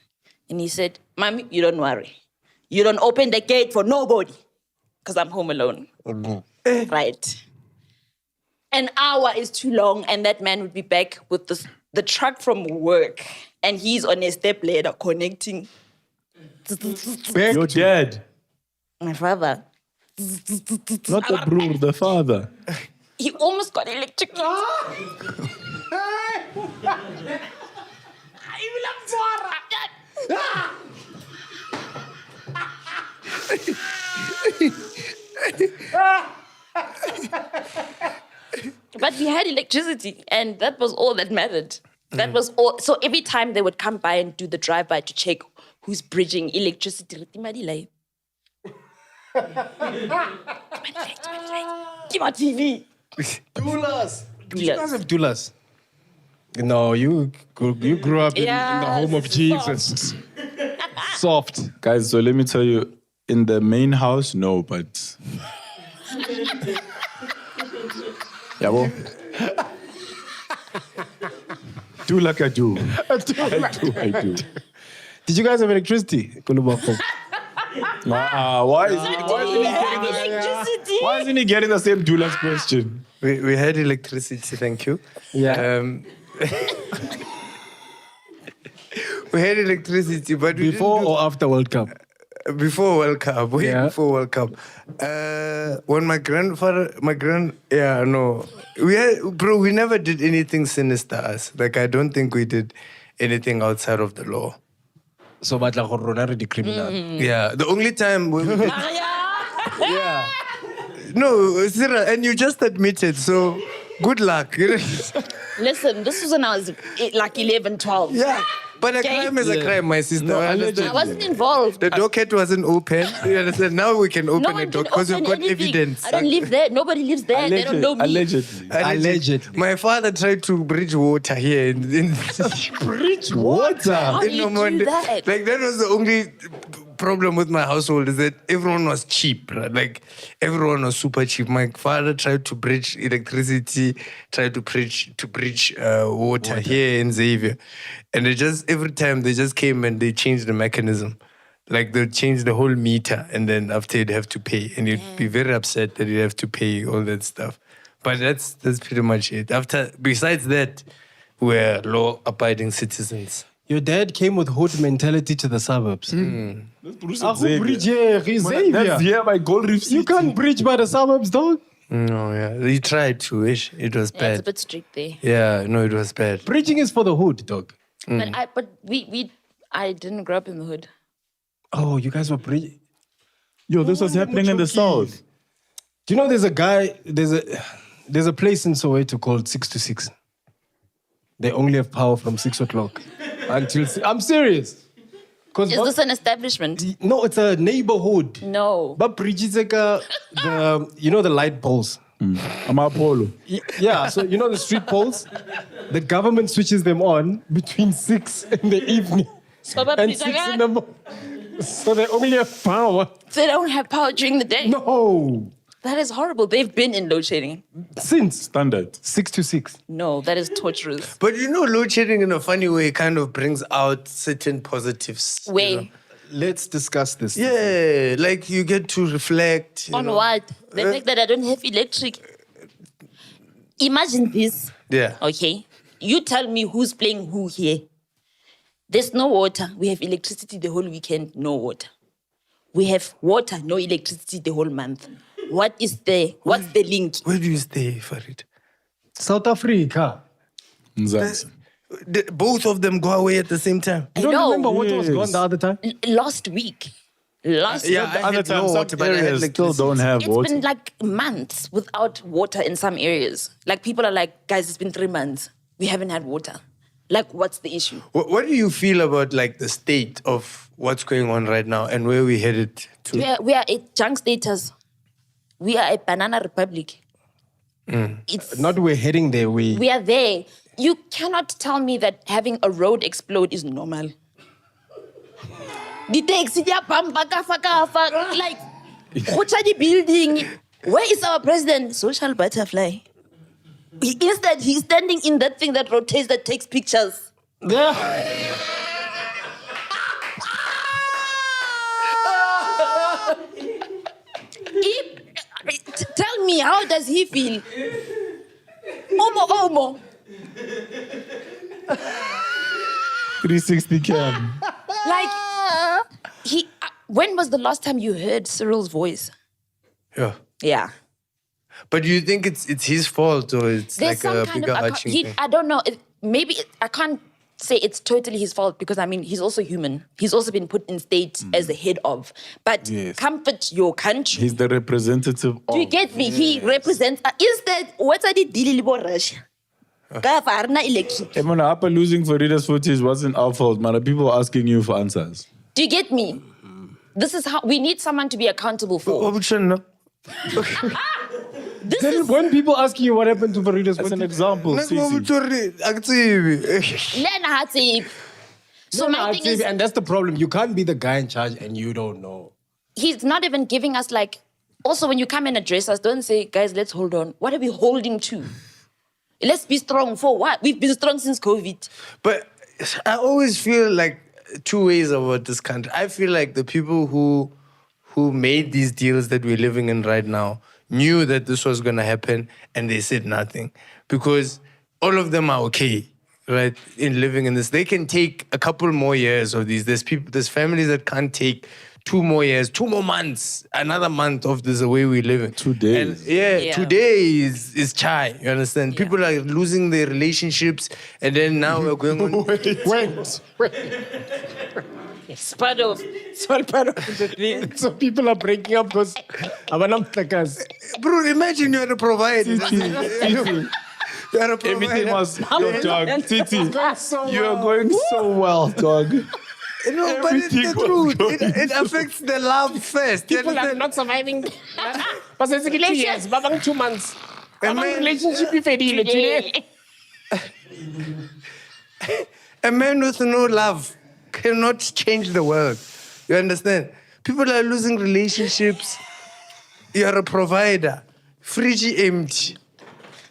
And he said, Mommy, you don't worry. You don't open the gate for nobody. Because I'm home alone. Right. An hour is too long, and that man would be back with the truck from work. And he's on a step ladder connecting. Your dad. My father. Not the brother, the father. He almost got electrocuted. But we had electricity, and that was all that mattered. That was all. So every time they would come by and do the drive-by to check who's bridging electricity. Give my TV. Doulas. Did you guys have doulas? No, you grew up in the home of Jesus. Soft. Guys, so let me tell you, in the main house, no, but... Yeah, well. Do like I do. I do. Did you guys have electricity? Why isn't he getting the same Dula's question? We had electricity, thank you. Yeah. We had electricity, but we Before didn't or after World Cup? before World Cup, way Yeah. before World Cup. When we never did anything sinister us. Like, I don't think we did anything outside of the law. So, but like the criminal. Yeah, the only time we did, yeah. No, Cyril, and you just admitted, so good luck. Listen, this was when I was like 11, 12. Yeah. But a Okay. crime is a crime, my sister. No, I I understand. wasn't involved. The docket wasn't open. You understand? Now we can No open one a can docket because we've open got anything. evidence. I don't live there. Nobody lives there. They don't know me. Allegedly. Allegedly. My father tried to bridge water here in Bridge water. How do in you Nomonde. do that? Like, that was the only problem with my household, is that everyone was cheap, right? Like, everyone was super cheap. My father tried to bridge electricity, tried to bridge water here in Xavier. And they just, every time they just came and they changed the mechanism. Like, they changed the whole meter, and then after you'd have to pay. And you'd be very upset that you have to pay all that stuff. But that's pretty much it. Besides that, we're law-abiding citizens. Your dad came with hood mentality to the suburbs. That's Bridge here, Xavier. That's here by Gold Reef City. You can't bridge by the suburbs, dog. No, yeah. He tried to, ish. It was Yeah, it's a bad. bit strict there. Yeah, no, it was bad. Bridging is for the hood, dog. But I didn't grow up in the hood. Oh, you guys were bridging. Yo, this was happening in the south. Do you know there's a there's a place in Soweto called 6 to 6. They only have power from 6 o'clock until I'm serious. Is this an establishment? No, it's a neighborhood. No. But Bridgizeka, the light poles. I'm Apollo. Yeah, so you know the street poles? The government switches them on between 6 in the evening So, but and 6 in the morning. So they only have power. they don't have power during the day. No. That is horrible. They've been in load shedding. Since Standard. 6 to 6. No, that is torturous. But you know, load shedding in a funny way kind of brings out certain positives. you Way. know? Let's discuss this. Yeah, like you get to reflect. On what? The fact that I don't have electric. Imagine this. Yeah. Okay. You tell me who's playing who here. There's no water. We have electricity the whole weekend, no water. We have water, no electricity the whole month. What is there? What's the link? Where do you stay, Farid? South Africa. Mzansi. Both of them go away at the same time. I You don't know. remember what was gone the other time? Last week. Last Yeah, week. I Other had times, no some water, but I had areas still electricity. don't have It's water. been like months without water in some areas. Like people are like, guys, it's been 3 months. We haven't had water. Like, what's the issue? What do you feel about like the state of what's going on right now and where we headed to? We are a junk status. We are a banana republic. It's Not we're heading there. we are there. You cannot tell me that having a road explode is normal. The taxi, like, the building. Where is our president? Social butterfly. Instead, he's standing in that thing that rotates, that takes pictures. Tell me, how does he feel? Omo. 360 cam. Like, when was the last time you heard Cyril's voice? Yeah. Yeah. But do you think it's his fault or it's There's like some a kind bigger of, arching thing? I don't know. I can't say it's totally his fault because, I mean, he's also human. He's also been put in state as the head of. But comfort your country. He's the representative of. Do you get me? He represents. Instead, what's the deal with Russia? Electric. Hey, man, Upper losing for readers' footage wasn't our fault, man. People are asking you for answers. Do you get me? This is how we need someone to be accountable for. This is When people ask you what happened to Farida's As an example, Sisi. learn how to. So my thing is, and that's the problem. You can't be the guy in charge and you don't know. he's not even giving us like. Also, when you come and address us, don't say, guys, let's hold on. What are we holding to? Let's be strong for what? We've been strong since COVID. But I always feel like two ways about this country. I feel like the people who who made these deals that we're living in right now knew that this was going to happen and they said nothing, because all of them are okay, right, in living in this. They can take a couple more years of these. There's families that can't take 2 more years, 2 more months, another month of this, the way we live in. 2 days. And today is chai, you understand? Yeah. People are losing their relationships, and then now we're going on. Wait. It's part of the thing. So people are breaking up because Bro, imagine you're a provider. You're a provider. Everything was yo, dog. Titi, you are going so well, dog. No, but it's the truth. It affects the love first. You people are understand? not surviving. But it's 2 years, babang 2 months. man- Relationship is today. A man with no love cannot change the world. You understand? People are losing relationships. You're a provider. Fridge empty.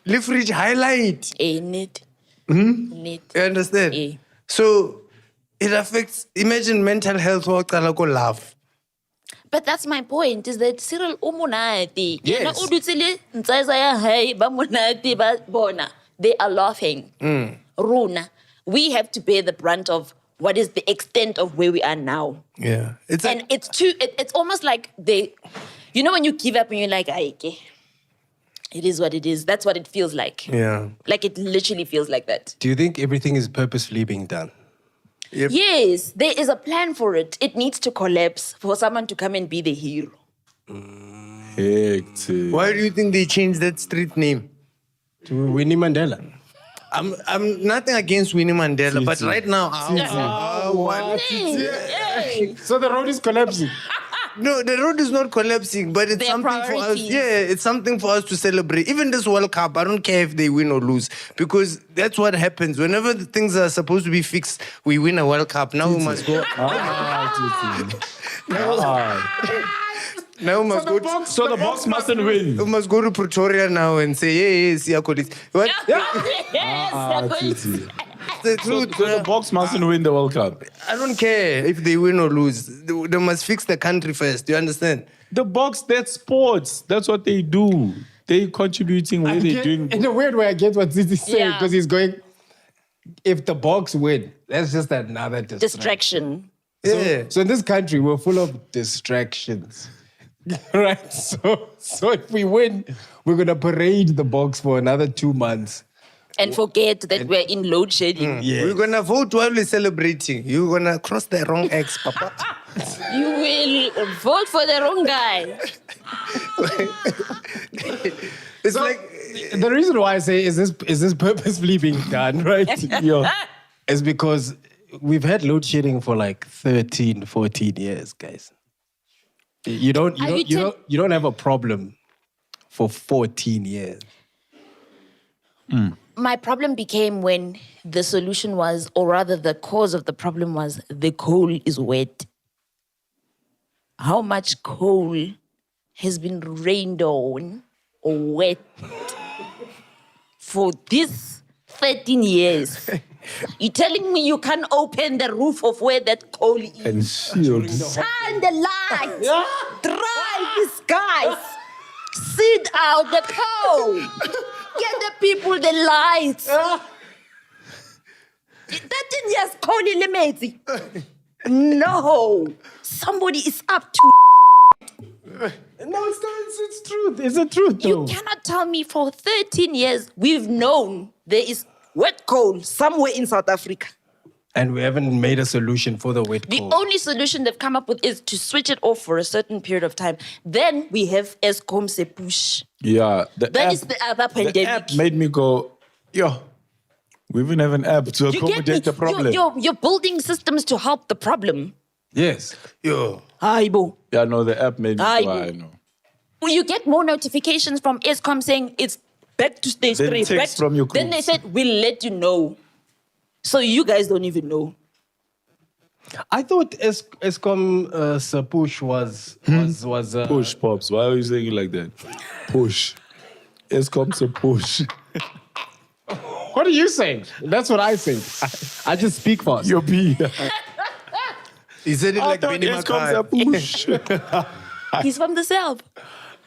Leave fridge highlight. Need. You understand? Yeah. So it affects, imagine mental health or love. But that's my point, is that Cyril umunati. Yes. They are laughing. Runa, we have to bear the brunt of what is the extent of where we are now. Yeah. It's And it's almost like they, you know when you give up and you're like, okay, it is what it is. That's what it feels like. yeah. Like it literally feels like that. Do you think everything is purposefully being done? Yep. Yes, there is a plan for it. It needs to collapse for someone to come and be the hero. Hectic. Why do you think they changed that street name? To Winnie Mandela. I'm nothing against Winnie Mandela, but right now, So the road is collapsing. no, the road is not collapsing, but it's Their something for us. priorities. Yeah, it's something for us to celebrate. Even this World Cup, I don't care if they win or lose, because that's what happens. Whenever the things are supposed to be fixed, we win a World Cup. Now we must go. Now we must go. So the box mustn't win. We must go to Pretoria now and say, hey, see our colleagues. What? Titi. The truth. So the box mustn't win the World Cup. I don't care if they win or lose. They must fix the country first. You understand? The box, that's sports. That's what they do. They contributing where they're doing. In a weird way, I get what Zizi's saying, Yeah. because he's going, if the box win, that's just another distraction. Distraction. Yeah. So in this country, we're full of distractions. Right? So if we win, we're going to parade the box for another 2 months. And forget that we're in load shedding. We're gonna vote while we're celebrating. You're gonna cross the wrong X, Papa. You will vote for the wrong guy. It's like The reason why I say is this purposefully being done, right? Yeah. Is because we've had load shedding for like 13, 14 years, guys. You don't have a problem for 14 years. My problem became when the solution was, or rather the cause of the problem was, the coal is wet. How much coal has been rained on or wet for this 13 years? You're telling me you can't open the roof of where that coal is? And shields. Shine the light. Dry the skies. Sit out the coal. Get the people the lights. 13 years coal limits. No. Somebody is up to. No, it's truth. It's the truth, though. You cannot tell me for 13 years we've known there is wet coal somewhere in South Africa. And we haven't made a solution for the wet The coal. only solution they've come up with is to switch it off for a certain period of time. Then we have Eskom se push. Yeah. That is the other The pandemic. app made me go, yo, we even have an app to You get me? accommodate the problem. You're building systems to help the problem. Yes. yo. Aibo. Yeah, no, the app made me Aye. go, I know. Well, you get more notifications from Eskom saying it's back to stage Then 3. text from your Then they groups. said, we'll let you know. So you guys don't even know. I thought Eskom Sapush was Push, Pops. Why are you saying it like that? Push. Escom's a push. What are you saying? That's what I think. I just speak fast. Your B. He said it like Benny Escom's a Makai. push. He's from the south.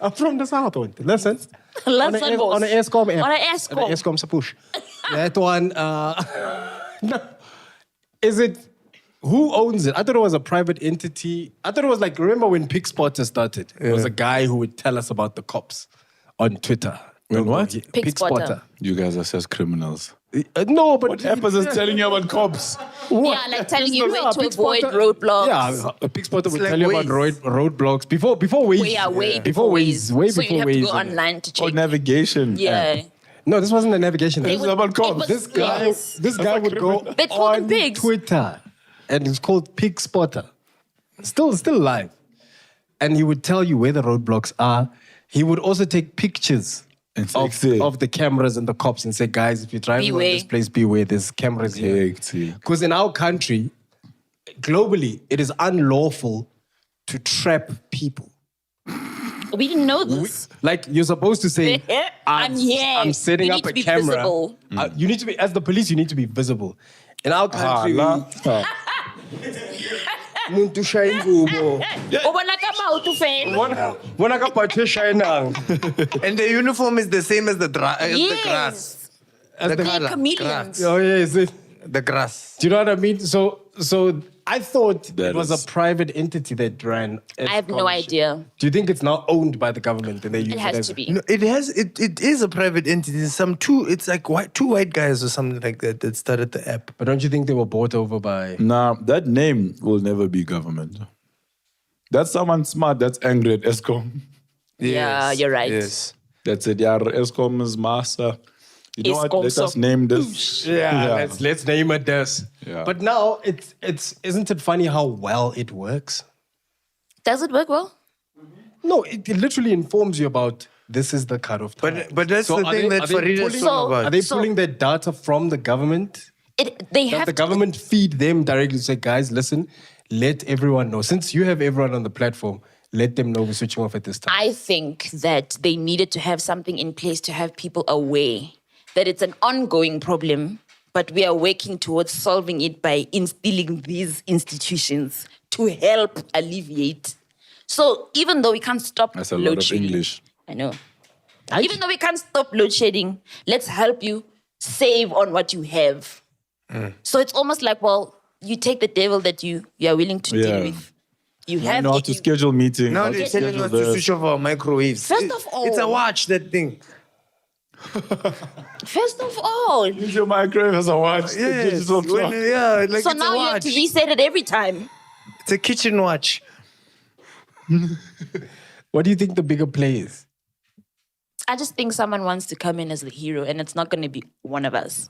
I'm from the south. Listen. Listen, boss. On an ESCOM app. On an ESCOM. On an ESCOM push. That one, no. Is it, who owns it? I thought it was a private entity. I thought it was like, remember when PigSpotter started? It was a guy who would tell us about the cops on Twitter. When what? PigSpotter. You guys are just criminals. No, but What happens is telling you about cops. Yeah, like telling you where to avoid roadblocks. Yeah, a PigSpotter will like tell you about roadblocks before Waze. Way before Waze. Way so before you have Waze. to go online to check. Or navigation. Yeah. No, this wasn't a navigation. This is about cops. This guy, Yes. this guy would go They call them on pigs. Twitter, and it's called PigSpotter. Still live, and he would tell you where the roadblocks are. He would also take pictures of the cameras and the cops and say, guys, if you're driving on this place, beware. There's cameras here. Because in our country, globally, it is unlawful to trap people. We didn't know this. Like, you're supposed to say, I'm here. I'm setting You up need to a be camera. visible. You need to be, as the police, you need to be visible. In our country, muntu shaya ingubo. Ubona ka maoto fela. Bona ka pathe shinang. And the uniform is the same as the grass. Yes. The They're color. chameleons. Oh yes. The grass. Do you know what I mean? So I thought That it was is- a private entity that ran. I have no idea. Do you think it's now owned by the government and they use It it has as to be. No, it is a private entity. It's like two white guys or something like that started the app. But don't you think they were bought over by? Nah, that name will never be government. That's someone smart that's angry at ESCOM. Yeah, you're right. Yes. That's it. Yeah, ESCOM is master. You know what? ESCOM Let us name this. Yeah. Let's name it this. Yeah. But now it's isn't it funny how well it works? Does it work well? No, it literally informs you about this is the cutoff time. But that's So the are thing they- that are they Farid is pulling- talking Are about. they pulling their data from the government? They Does have the government feed them directly? Say, guys, listen, let everyone know. Since you have everyone on the platform, let them know we're switching off at this time. I think that they needed to have something in place to have people aware that it's an ongoing problem, but we are working towards solving it by instilling these institutions to help alleviate. So even though we can't stop That's a lot load of shedding, English. I know. Even though we can't stop load shedding, let's help you save on what you have. So it's almost like, well, you take the devil that you are willing to deal with. You I have know how it, to you- schedule meetings. Now how they're to telling schedule us to this. switch off our microwaves. First of all- it's a watch, that thing. First of all, Use your microwave as a watch. the Yes. digital clock. Like so it's now a you have watch. to reset it every time. It's a kitchen watch. What do you think the bigger play is? I just think someone wants to come in as the hero, and it's not going to be one of us.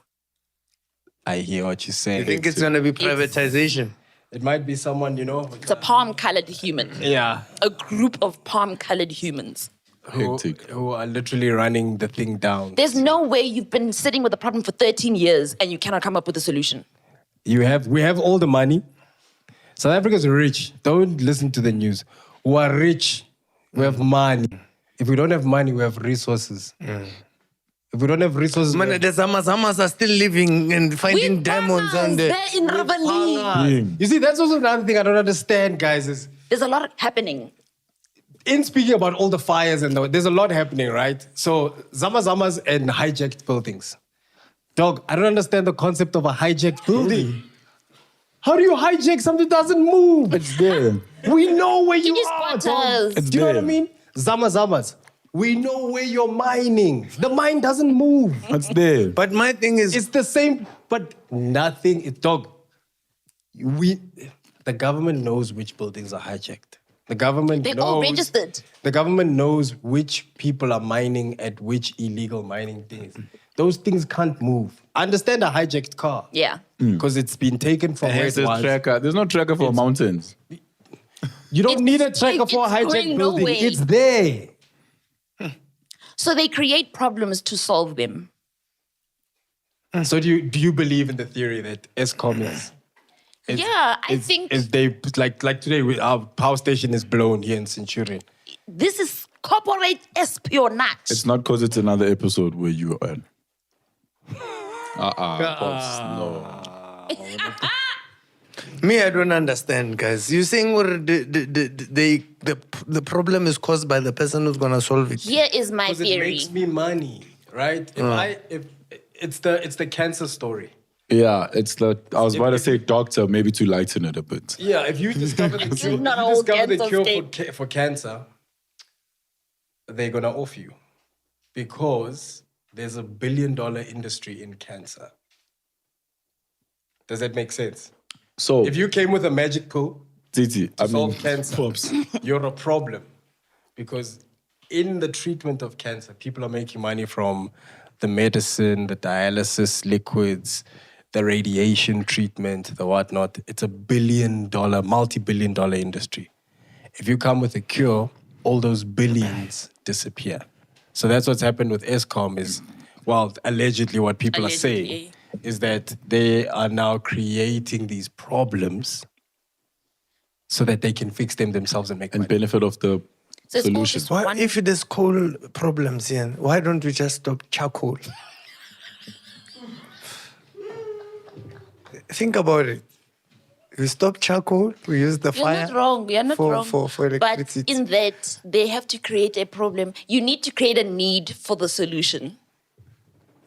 I hear what you're saying. I think it's going to be privatization. It might be someone, you know. It's a palm-colored human, Yeah. a group of palm-colored humans. Who are literally running the thing down. There's no way you've been sitting with a problem for 13 years and you cannot come up with a solution. We have all the money. South Africa's rich. Don't listen to the news. We are rich. We have money. If we don't have money, we have resources. If we don't have resources, Man, the Zamas are still living and finding diamonds on the... They're in Ravali. you see, that's also another thing I don't understand, guys. Is There's a lot happening. in speaking about all the fires and there's a lot happening, right? So Zamas and hijacked buildings. Dog, I don't understand the concept of a hijacked building. How do you hijack something that doesn't move? It's there. We know where you It is are, dog. quarters. It's Do you know what I there. mean? Zamas. We know where you're mining. The mine doesn't move. It's there. But my thing is... It's the same, but nothing. Dog. The government knows which buildings are hijacked. The government They're knows. all registered. The government knows which people are mining at which illegal mining things. Those things can't move. I understand a hijacked car. Yeah. Because it's been taken from where There's it a was. tracker. There's no tracker for mountains. You don't It's- need a tracker for a it's hijacked going building. nowhere. It's there. So they create problems to solve them. So do you believe in the theory that ESCOM is? Yeah, I think Is they like today our power station is blown here in Centurion. this is corporate espionage. It's not because it's another episode where you are on. Pops, no. Me, I don't understand, guys. You're saying the problem is caused by the person who's gonna solve it. Here is my Because it theory. makes me money, right? If it's the cancer story. Yeah, it's the. I was about to say doctor, maybe to lighten it a bit. Yeah, if you discover the cure, not all cancer for cancer, they're gonna off you because there's $1 billion industry in cancer. Does that make sense? So If you came with a magic pill Titi, to solve cancer, you're a problem because in the treatment of cancer, people are making money from the medicine, the dialysis liquids, the radiation treatment, the whatnot. It's $1 billion, multi-billion-dollar industry. If you come with a cure, all those billions disappear. So that's what's happened with ESCOM is, well, allegedly what people are saying is that they are now creating these problems so that they can fix them themselves and make money. benefit of the So it's all solution. this Why, one- if there's coal problems here, why don't we just stop charcoal? Think about it. We stop charcoal, we use the You're fire. not wrong. You're not for, wrong. For electricity. But in that, they have to create a problem. You need to create a need for the solution.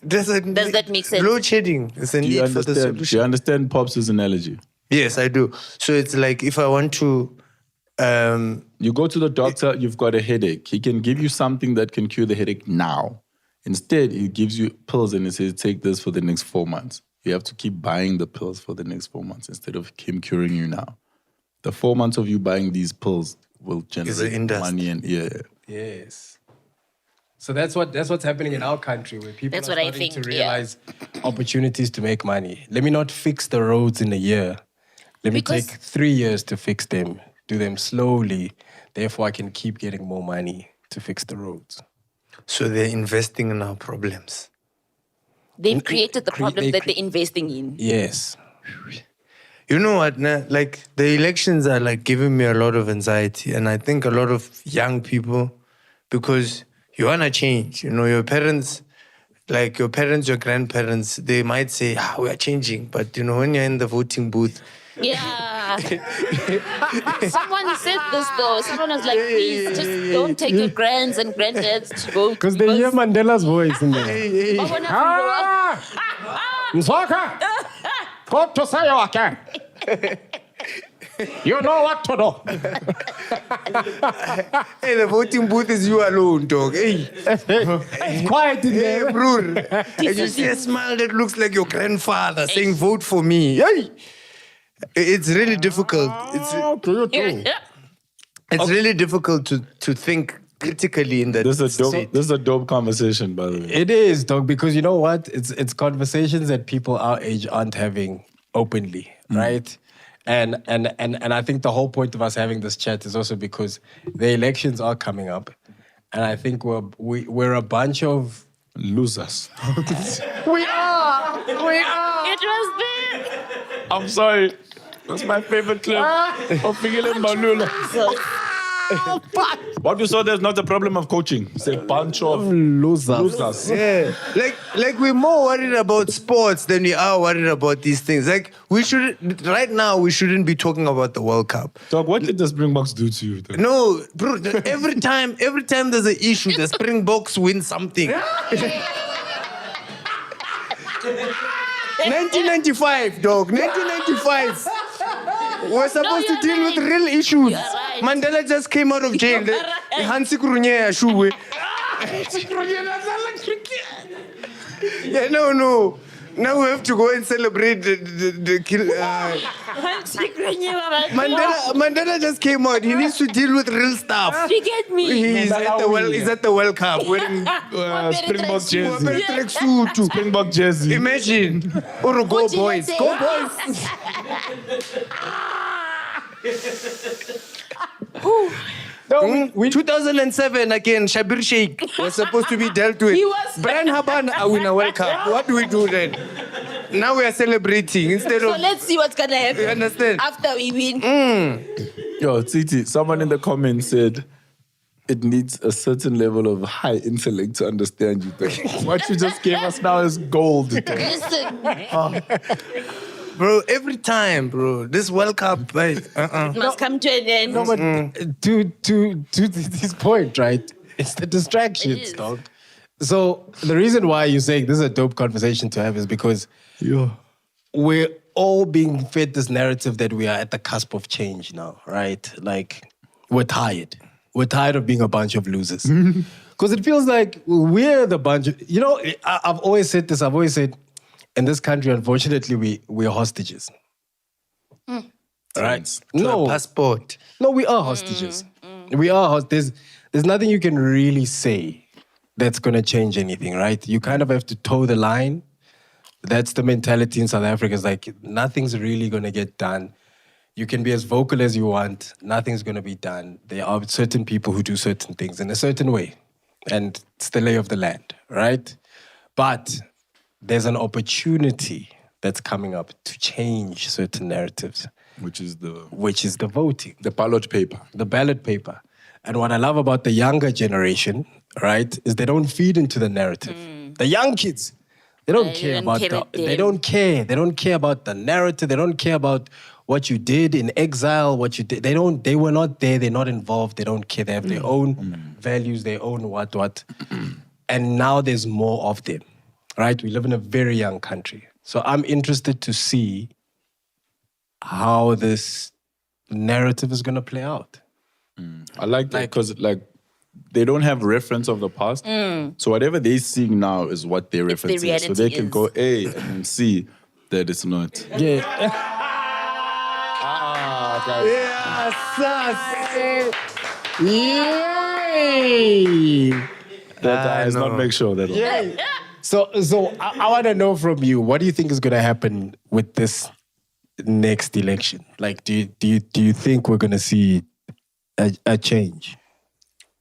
Does that make sense? Load shedding is a Do you need for the understand? Do solution. you understand Pops' analogy? Yes, I do. So it's like if I want to. You go to the doctor, you've got a headache. He can give you something that can cure the headache now. Instead, he gives you pills and he says, take this for the next 4 months. You have to keep buying the pills for the next 4 months instead of him curing you now. The 4 months of you buying these pills will generate money and Yes. So that's what's happening in our country where people That's are what I starting think, to yeah. realize opportunities to make money. Let me not fix the roads in a year. Let me Because- take 3 years to fix them. Do them slowly. Therefore, I can keep getting more money to fix the roads. So they're investing in our problems. They've created the problem they that they're investing in. Yes. You know what? Like the elections are like giving me a lot of anxiety, and I think a lot of young people, because you wanna change. You know, your parents, your grandparents, they might say, we are changing, but you know, when you're in the voting booth. Yeah. Someone said this though. Someone was like, please just don't take your grands and granddads to vote. Because they hear Mandela's voice in there. Msoka! What to say, okay? You know what to do. Hey, the voting booth is you alone, dog. Hey. It's quiet in there. Hey, bro. And you see a smile that looks like your grandfather saying, vote for me. Hey. It's really difficult. It's really difficult to think critically in that This is state. this is a dope conversation, by the way. It is, dog, because you know what? It's conversations that people our age aren't having openly, right? And I think the whole point of us having this chat is also because the elections are coming up, and I think we're a bunch of Losers. we are. It was big. I'm sorry. That's my favorite clip of Figile Malula. What you saw, there's not a problem of coaching. It's a bunch of losers. Yeah, like we're more worried about sports than we are worried about these things. Like we shouldn't be talking about the World Cup. Dog, what did the Springboks do to you? Though? No, bro. Every time there's an issue, the Springboks win something. 1995, dog. 1995. We're supposed to deal with real issues. right. Mandela just came out of jail. Hansi Kurunye Ashuwe. Yeah, no. Now we have to go and celebrate the kill. Mandela just came out. He needs to deal with real stuff. Forget me. He's at the World Cup wearing Springbok jersey. tracksuit. Springbok jersey. Imagine. Or go boys. Go boys. 2007 again, Shabir Sheikh was supposed to be dealt with. He was- Brian Haban win a World Cup. What do we do then? Now we are celebrating instead So of. let's see what's gonna happen. You understand? After we win. Yo, Titi, someone in the comments said it needs a certain level of high intellect to understand you. What you just gave us now is gold. Listen. Bro, every time, bro. This World Cup, It must come to an end. No, but to this point, right? It's the distractions, It is. dog. So the reason why you're saying this is a dope conversation to have is because we're all being fed this narrative that we are at the cusp of change now, right? Like, we're tired. We're tired of being a bunch of losers. Because it feels like we're the bunch of, I've always said this, in this country, unfortunately, we're hostages. Right? to a passport. No, we are hostages. We are hostages. There's nothing you can really say that's going to change anything, right? You kind of have to toe the line. That's the mentality in South Africa. It's like nothing's really going to get done. You can be as vocal as you want. Nothing's going to be done. There are certain people who do certain things in a certain way. And it's the lay of the land, right? But there's an opportunity that's coming up to change certain narratives. Which is the voting. the ballot paper. The ballot paper. And what I love about the younger generation, right, is they don't feed into the narrative. The young kids, they don't care about they don't care. They don't care about the narrative. They don't care about what you did in exile, what you did. They were not there. They're not involved. They don't care. They have their own values, their own what. And now there's more of them, right? We live in a very young country. So I'm interested to see how this narrative is going to play out. I like that because they don't have reference of the past. So whatever they're seeing now is what they're referencing. So they can go A and see that it's not. Yeah. Yay! That does not make sure that. So I want to know from you, what do you think is going to happen with this next election? Like, do you think we're going to see a change?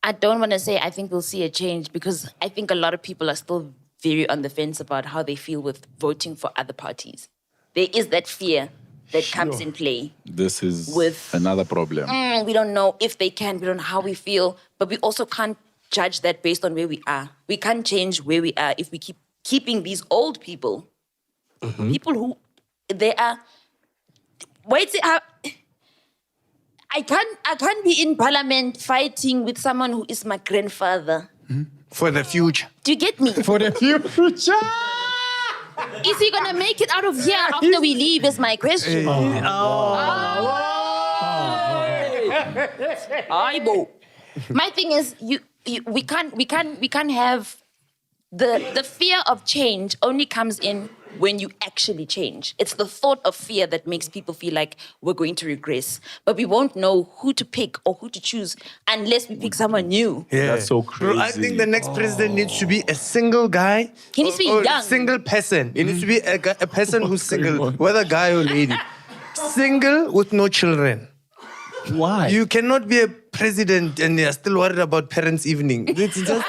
I don't want to say I think we'll see a change because I think a lot of people are still very on the fence about how they feel with voting for other parties. There is that fear that comes in play. This is With- another problem. We don't know if they can, we don't know how we feel, but we also can't judge that based on where we are. We can't change where we are if we keep keeping these old people, people who they are. I can't be in parliament fighting with someone who is my grandfather. For the future. Do you get me? For the future. Is he gonna make it out of here after we leave? Is my question. Aibo. My thing is, we can't have the fear of change only comes in when you actually change. It's the thought of fear that makes people feel like we're going to regress. But we won't know who to pick or who to choose unless we pick someone new. Yeah. That's so crazy. Bro, I think the next president needs to be a single guy. He needs to be or young. Single person. It needs to be a person who's single, whether guy or lady. Single with no children. Why? You cannot be a president and you're still worried about parents' evening. It's just...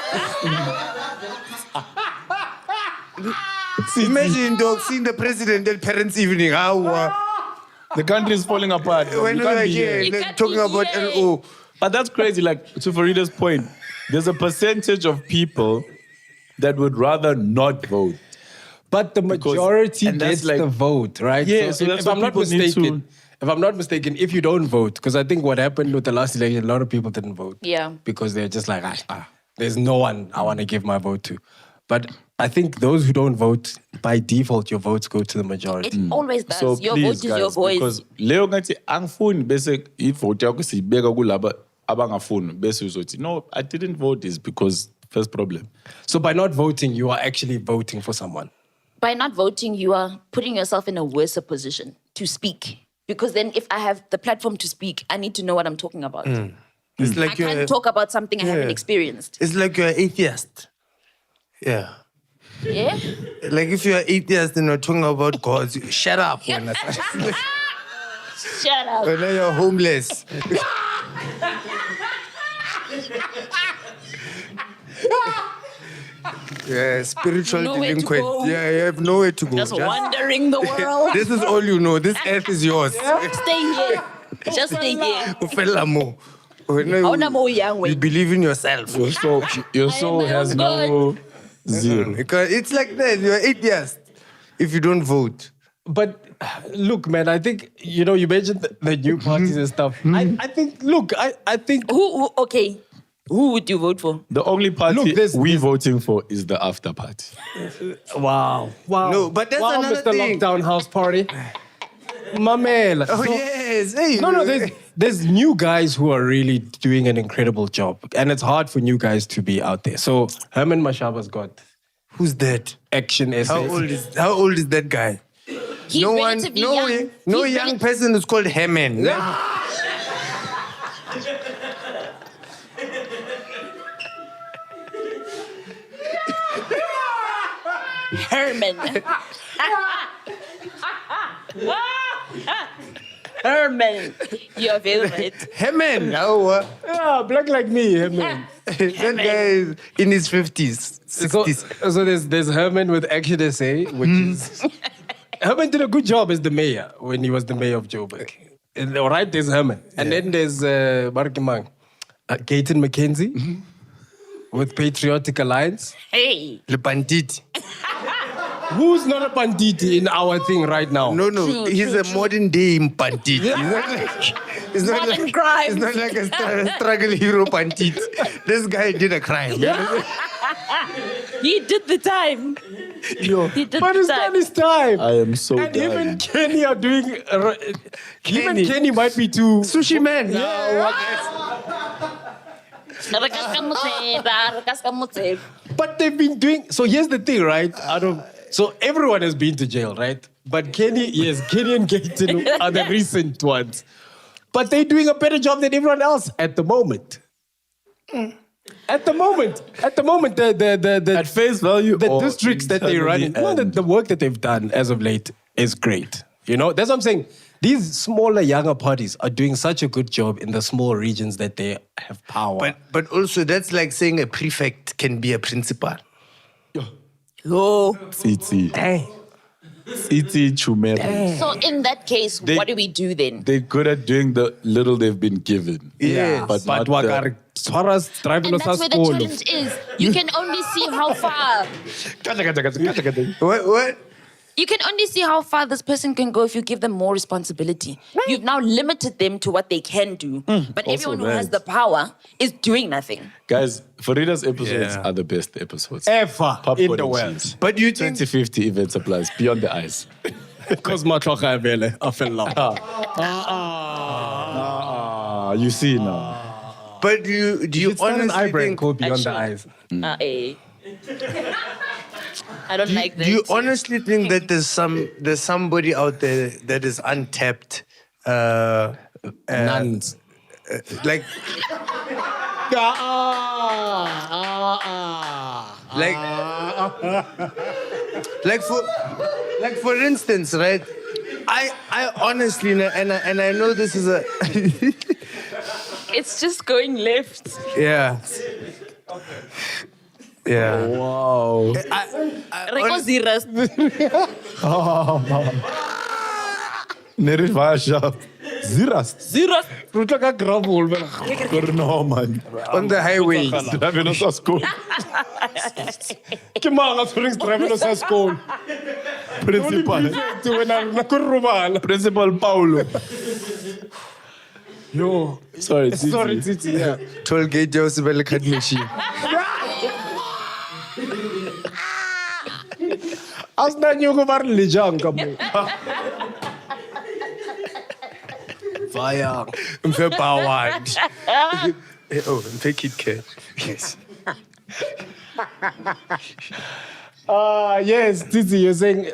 Imagine, dog, seeing the president at parents' evening. The country is falling apart. When You we're can't be here, here. like, talking about LO. But that's crazy. Like, to Farida's point, there's a percentage of people that would rather not vote. But the majority and that's gets like- the vote, right? Yeah, so that's if what I'm not people need mistaken, if you don't vote, because I think what happened with the last election, a lot of people didn't vote. Yeah. Because they're just like, there's no one I want to give my vote to. But I think those who don't vote, by default, your votes go to the majority. It always does. So Your please, vote is guys, your voice. because Leo ngathi angifuni bese ivote yakho siyibeka kulaba abangafuni bese uzothi no, I didn't vote this because first problem. So by not voting, you are actually voting for someone. By not voting, you are putting yourself in a worse position to speak. Because then if I have the platform to speak, I need to know what I'm talking about. It's I like can't talk about something I haven't experienced. It's like you're an atheist. Yeah. Yeah? Like if you're an atheist and you're talking about God, shut up. When Shut up. you're homeless. Yeah, spiritual Nowhere to delinquent. go. Yeah, you have nowhere to go. Just wandering the world. This is all you know. This earth is yours. Stay here. Just stay here. Ufela mo. Hauna mo yang You wena. believe in yourself. Your soul my has own no zero. Because it's like that. You're atheist if you don't vote. But look, man, I think, you know, you mentioned the new parties and stuff. I think, look, I think... Okay. Who would you vote for? The only party Look, we're voting for is the after party. Wow. No, but that's another Mr. thing. Lockdown House Party. Mamela. Oh, yes. Hey, No, there's new guys who are really doing an incredible job. And it's hard for new guys to be out there. So Herman Mashaba's got Who's that? Action SA. How old is that guy? He's relatively young. No He's young person is called Hemen. Herman. Herman. Your favorite. Hemen. Oh, Yeah, black like me, Herman. that guy is in his 50s, 60s. So there's Herman with Action SA, which is... Herman did a good job as the mayor when he was the mayor of Joburg. All right, there's Herman. And then there's Markimang, Gaten McKenzie with Patriotic Alliance. Hey. Le Bandit. Who's not a banditi in our thing right now? No, True, he's true, a modern day bandit. He's not Modern like, crime. He's not like a struggle hero bandit. This guy did a crime. He did the time. He did But the it's not time. his time. I am so And done. even Kenny are doing... Even Kenny. Kenny might be too... Sushi man. But they've been doing... So here's the thing, right? So everyone has been to jail, right? But Kenny and Gaten are the recent ones. But they're doing a better job than everyone else at the moment. At the moment, the At face value, the or districts that they're running, internally and- the work that they've done as of late is great. You know, that's what I'm saying. These smaller, younger parties are doing such a good job in the small regions that they have power. But also, that's like saying a prefect can be a principal. Oh. Tsitsi. Tsitsi Chumera. So in that case, what do we do then? They're good at doing the little they've been given. Yeah. But But not the- And that's where the challenge is. You can only see how far. What? You can only see how far this person can go if you give them more responsibility. You've now limited them to what they can do. But everyone who has right. the power is doing nothing. Guys, Farida's episodes Yeah. are the best episodes. ever Popcorn in the and world. cheese. But you think 2050 event supplies, beyond the eyes. Because Matlocha Vele, I fell love. You see now. But do you It's not an honestly eyebrow think? called Beyond the Actually. Eyes. I don't like that. Do you honestly think that there's somebody out there that is untapped? Nuns. Like like for instance, right? I honestly, and I know this is a It's just going left. yeah. Yeah. Wow. Reko Ziras. Nerivasha. Ziras. Ziras. Rutlaka gravel. No, man. On the highway. Driving us to school. Kimanga springs driving us to school. Principal. Principal Paulo. Yo. Sorry, Sorry, Tsitsi. Titi. Yeah. Toll gate Joseph card machine. Asna nyugo bar lijang kamu. Fire. Mfe powered. Oh, mfe Kit Kat. Yes. Yes, Titi, you're saying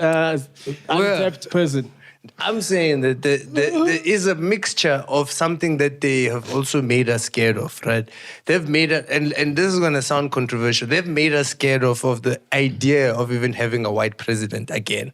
untapped person. I'm saying that there is a mixture of something that they have also made us scared of, right? They've made it, and this is going to sound controversial, they've made us scared of the idea of even having a white president again.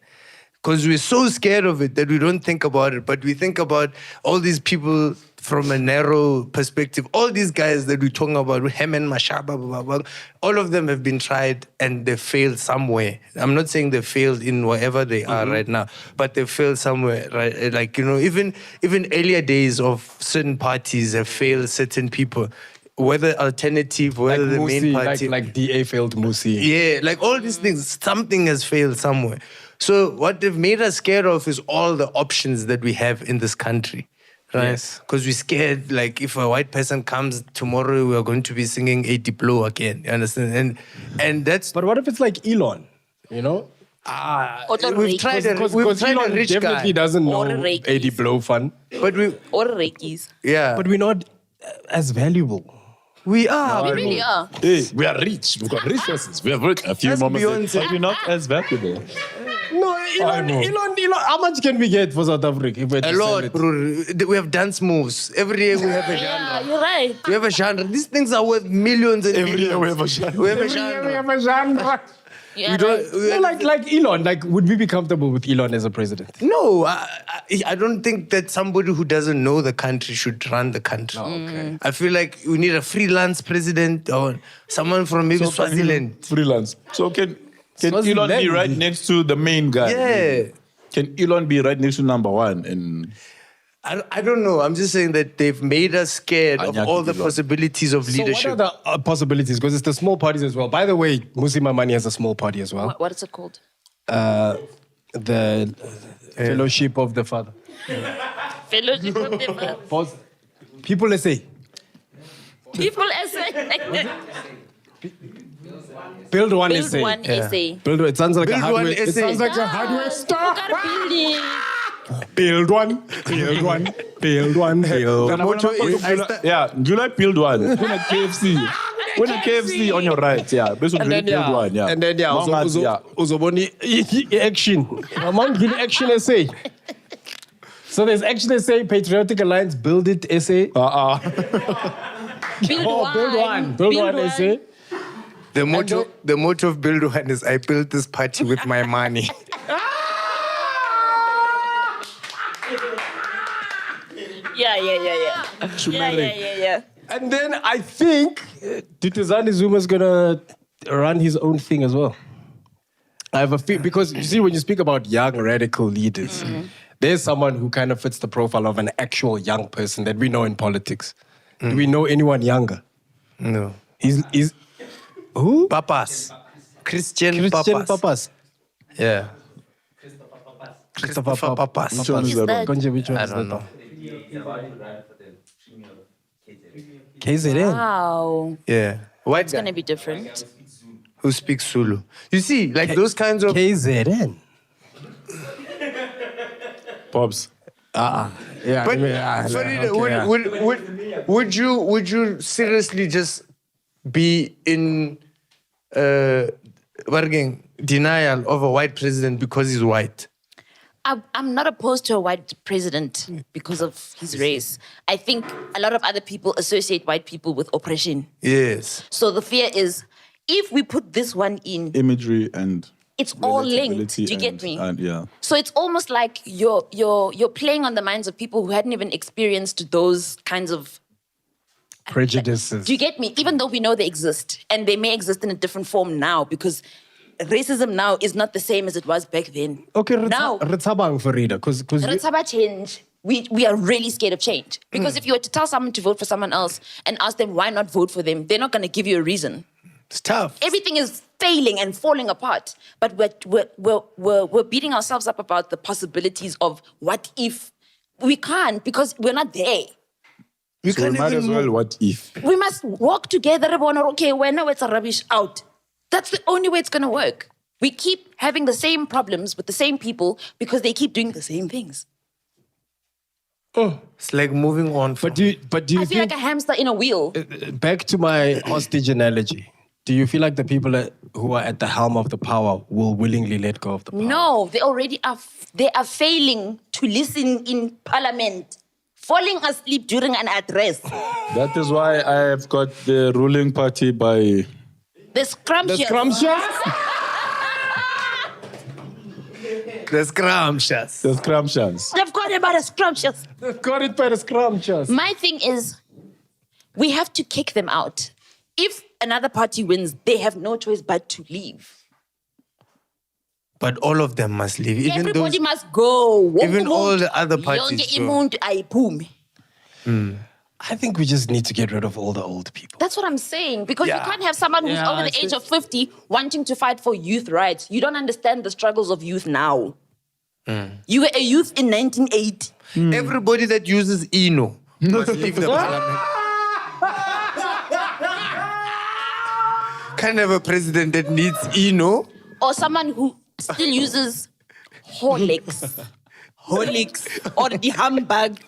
Because we're so scared of it that we don't think about it, but we think about all these people from a narrow perspective. All these guys that we're talking about, Hemen, Mashaba, blah, blah, blah, all of them have been tried and they failed somewhere. I'm not saying they failed in wherever they are right now, but they failed somewhere, right? Like, you know, even earlier days of certain parties have failed certain people. Whether alternative, whether Like the main Musi, party. like DA failed Musi. Yeah, like all these things, something has failed somewhere. So what they've made us scared of is all the options that we have in this country. Right? Yes. Because we're scared, like, if a white person comes tomorrow, we are going to be singing a Diplo again. You understand? And that's... But what if it's like Elon, you know? We've tried a Elon rich definitely guy. doesn't know Or a AD Blow fun. But we... Or Reikis. Yeah. But we're not as valuable. we are. We really are. Hey, we are rich. We've got resources. We have a few That's moments. Beyonce. But we're not as valuable. No, Elon, how much can we get for South Africa if we're to A sell lot, it? bro. We have dance moves. Every year we have a Yeah, genre. you're right. We have a genre. These things are worth millions and Every year millions. we have a genre. We have a genre. Yeah, We don't, No, like Elon, like would we be comfortable with Elon as a president? No, I don't think that somebody who doesn't know the country should run the country. Okay. I feel like we need a freelance president or someone from maybe Swaziland. Freelance. So can Swaziland. Elon be right next to the main guy? Yeah. Can Elon be right next to number one? And I don't know. I'm just saying that they've made us scared of Anyaki all the Elon. possibilities of So leadership. what are the possibilities? Because it's the small parties as well. By the way, Musima Mani has a small party as well. What is it called? The Fellowship of the Father. Fellowship of the Father. People say, People essay. build one Build essay. one essay. Build one. It sounds like Build a hardware. one It essay. sounds like a You hardware store. gotta build it. Build one. Build one. Build one. Build. The motto is, yeah, do you like build one? When a KFC. When a KFC on your right, yeah. Basically And then, build one, yeah. And then, Mongas, yeah. Uzoboni action. Among the action essay. So there's action essay, Patriotic Alliance, build it essay. Build one. Build one. Build one essay. the motto of Build One is, I built this party with my money. Yeah. And then I think Tutuzani Zuma's gonna run his own thing as well. I have a feel, because you see, when you speak about young radical leaders, there's someone who kind of fits the profile of an actual young person that we know in politics. Do we know anyone younger? No. He's who? Papas. Christian Papas. Papas. Yeah. Christopher Papas. Which one is that one? Konje, which one I is don't that? know. KZN. Wow. Yeah. White It's gonna guy be different. who speaks Zulu. You see, like those kinds of... KZN. Pops. Yeah. But sorry, would you seriously just be in denial of a white president because he's white? I'm not opposed to a white president because of his race. I think a lot of other people associate white people with oppression. Yes. So the fear is, if we put this one in, Imagery and it's all linked. Do you get me? And yeah. So it's almost like you're playing on the minds of people who hadn't even experienced those kinds of prejudices. Do you get me? Even though we know they exist, and they may exist in a different form now, because racism now is not the same as it was back then. Okay, now Ritzabang for reader, because let's have a change. We are really scared of change. Because if you were to tell someone to vote for someone else and ask them why not vote for them, they're not going to give you a reason. It's tough. Everything is failing and falling apart. But we're beating ourselves up about the possibilities of what if. We can't, because we're not there. So we might as well, what if? We must walk together. Okay, when it's a rubbish out. That's the only way it's going to work. We keep having the same problems with the same people because they keep doing the same things. Oh, it's like moving on. But do you I feel think, like a hamster in a wheel. back to my hostage analogy, do you feel like the people who are at the helm of the power will willingly let go of the power? No, they already are. They are failing to listen in parliament, falling asleep during an address. That is why I have got the ruling party by... The scrumptious. The scrumptious. The scrumptious. They've got it by the scrumptious. They've got it by the scrumptious. My thing is, we have to kick them out. If another party wins, they have no choice but to leave. But all of them must leave. Even Everybody those, must go. even all the other parties Yonke go. umuntu ayiphume. I think we just need to get rid of all the old people. That's what I'm saying. Because Yeah. you can't have someone who's Yeah, over the it's age of just- 50 wanting to fight for youth rights. You don't understand the struggles of youth now. You were a youth in 1980. Everybody that uses Eno must leave the parliament. Can't have a president that needs Eno. Or someone who still uses Horlicks. Horlicks or the humbug.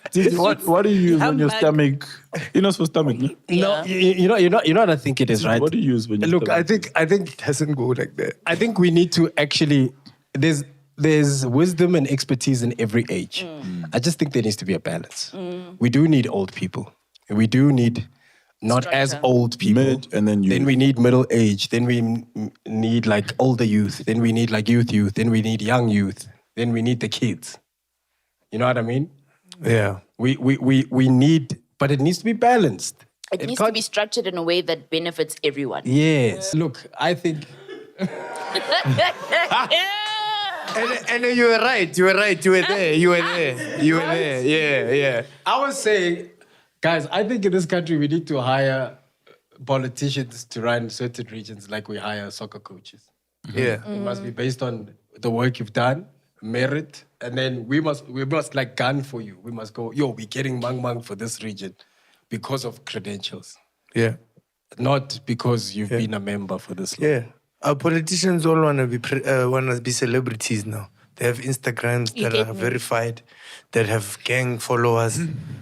What do you use on your Humbug. stomach? You know, for stomach. No? No, you know what I think it is, right? What do you use when you Look, I think It doesn't go like that. I think we need to actually. There's wisdom and expertise in every age. I just think there needs to be a balance. We do need old people. We do need not as old people. Mid and then youth. Then we need middle age. Then we need like older youth. Then we need like youth. Then we need young youth. Then we need the kids. You know what I mean? Yeah. We need, but it needs to be balanced. It needs to be structured in a way that benefits everyone. Yes. Look, I think. And you were right. You were right. You were there. You were there. You were there. Yeah. I was saying, guys, I think in this country we need to hire politicians to run certain regions like we hire soccer coaches. Yeah. It must be based on the work you've done, merit, and then we must like gun for you. We must go, we're getting Mang for this region because of credentials, Yeah. not because you've been a member for this long. Yeah. Our politicians all want to be celebrities now. They have Instagrams You that get are me? verified, that have gang followers.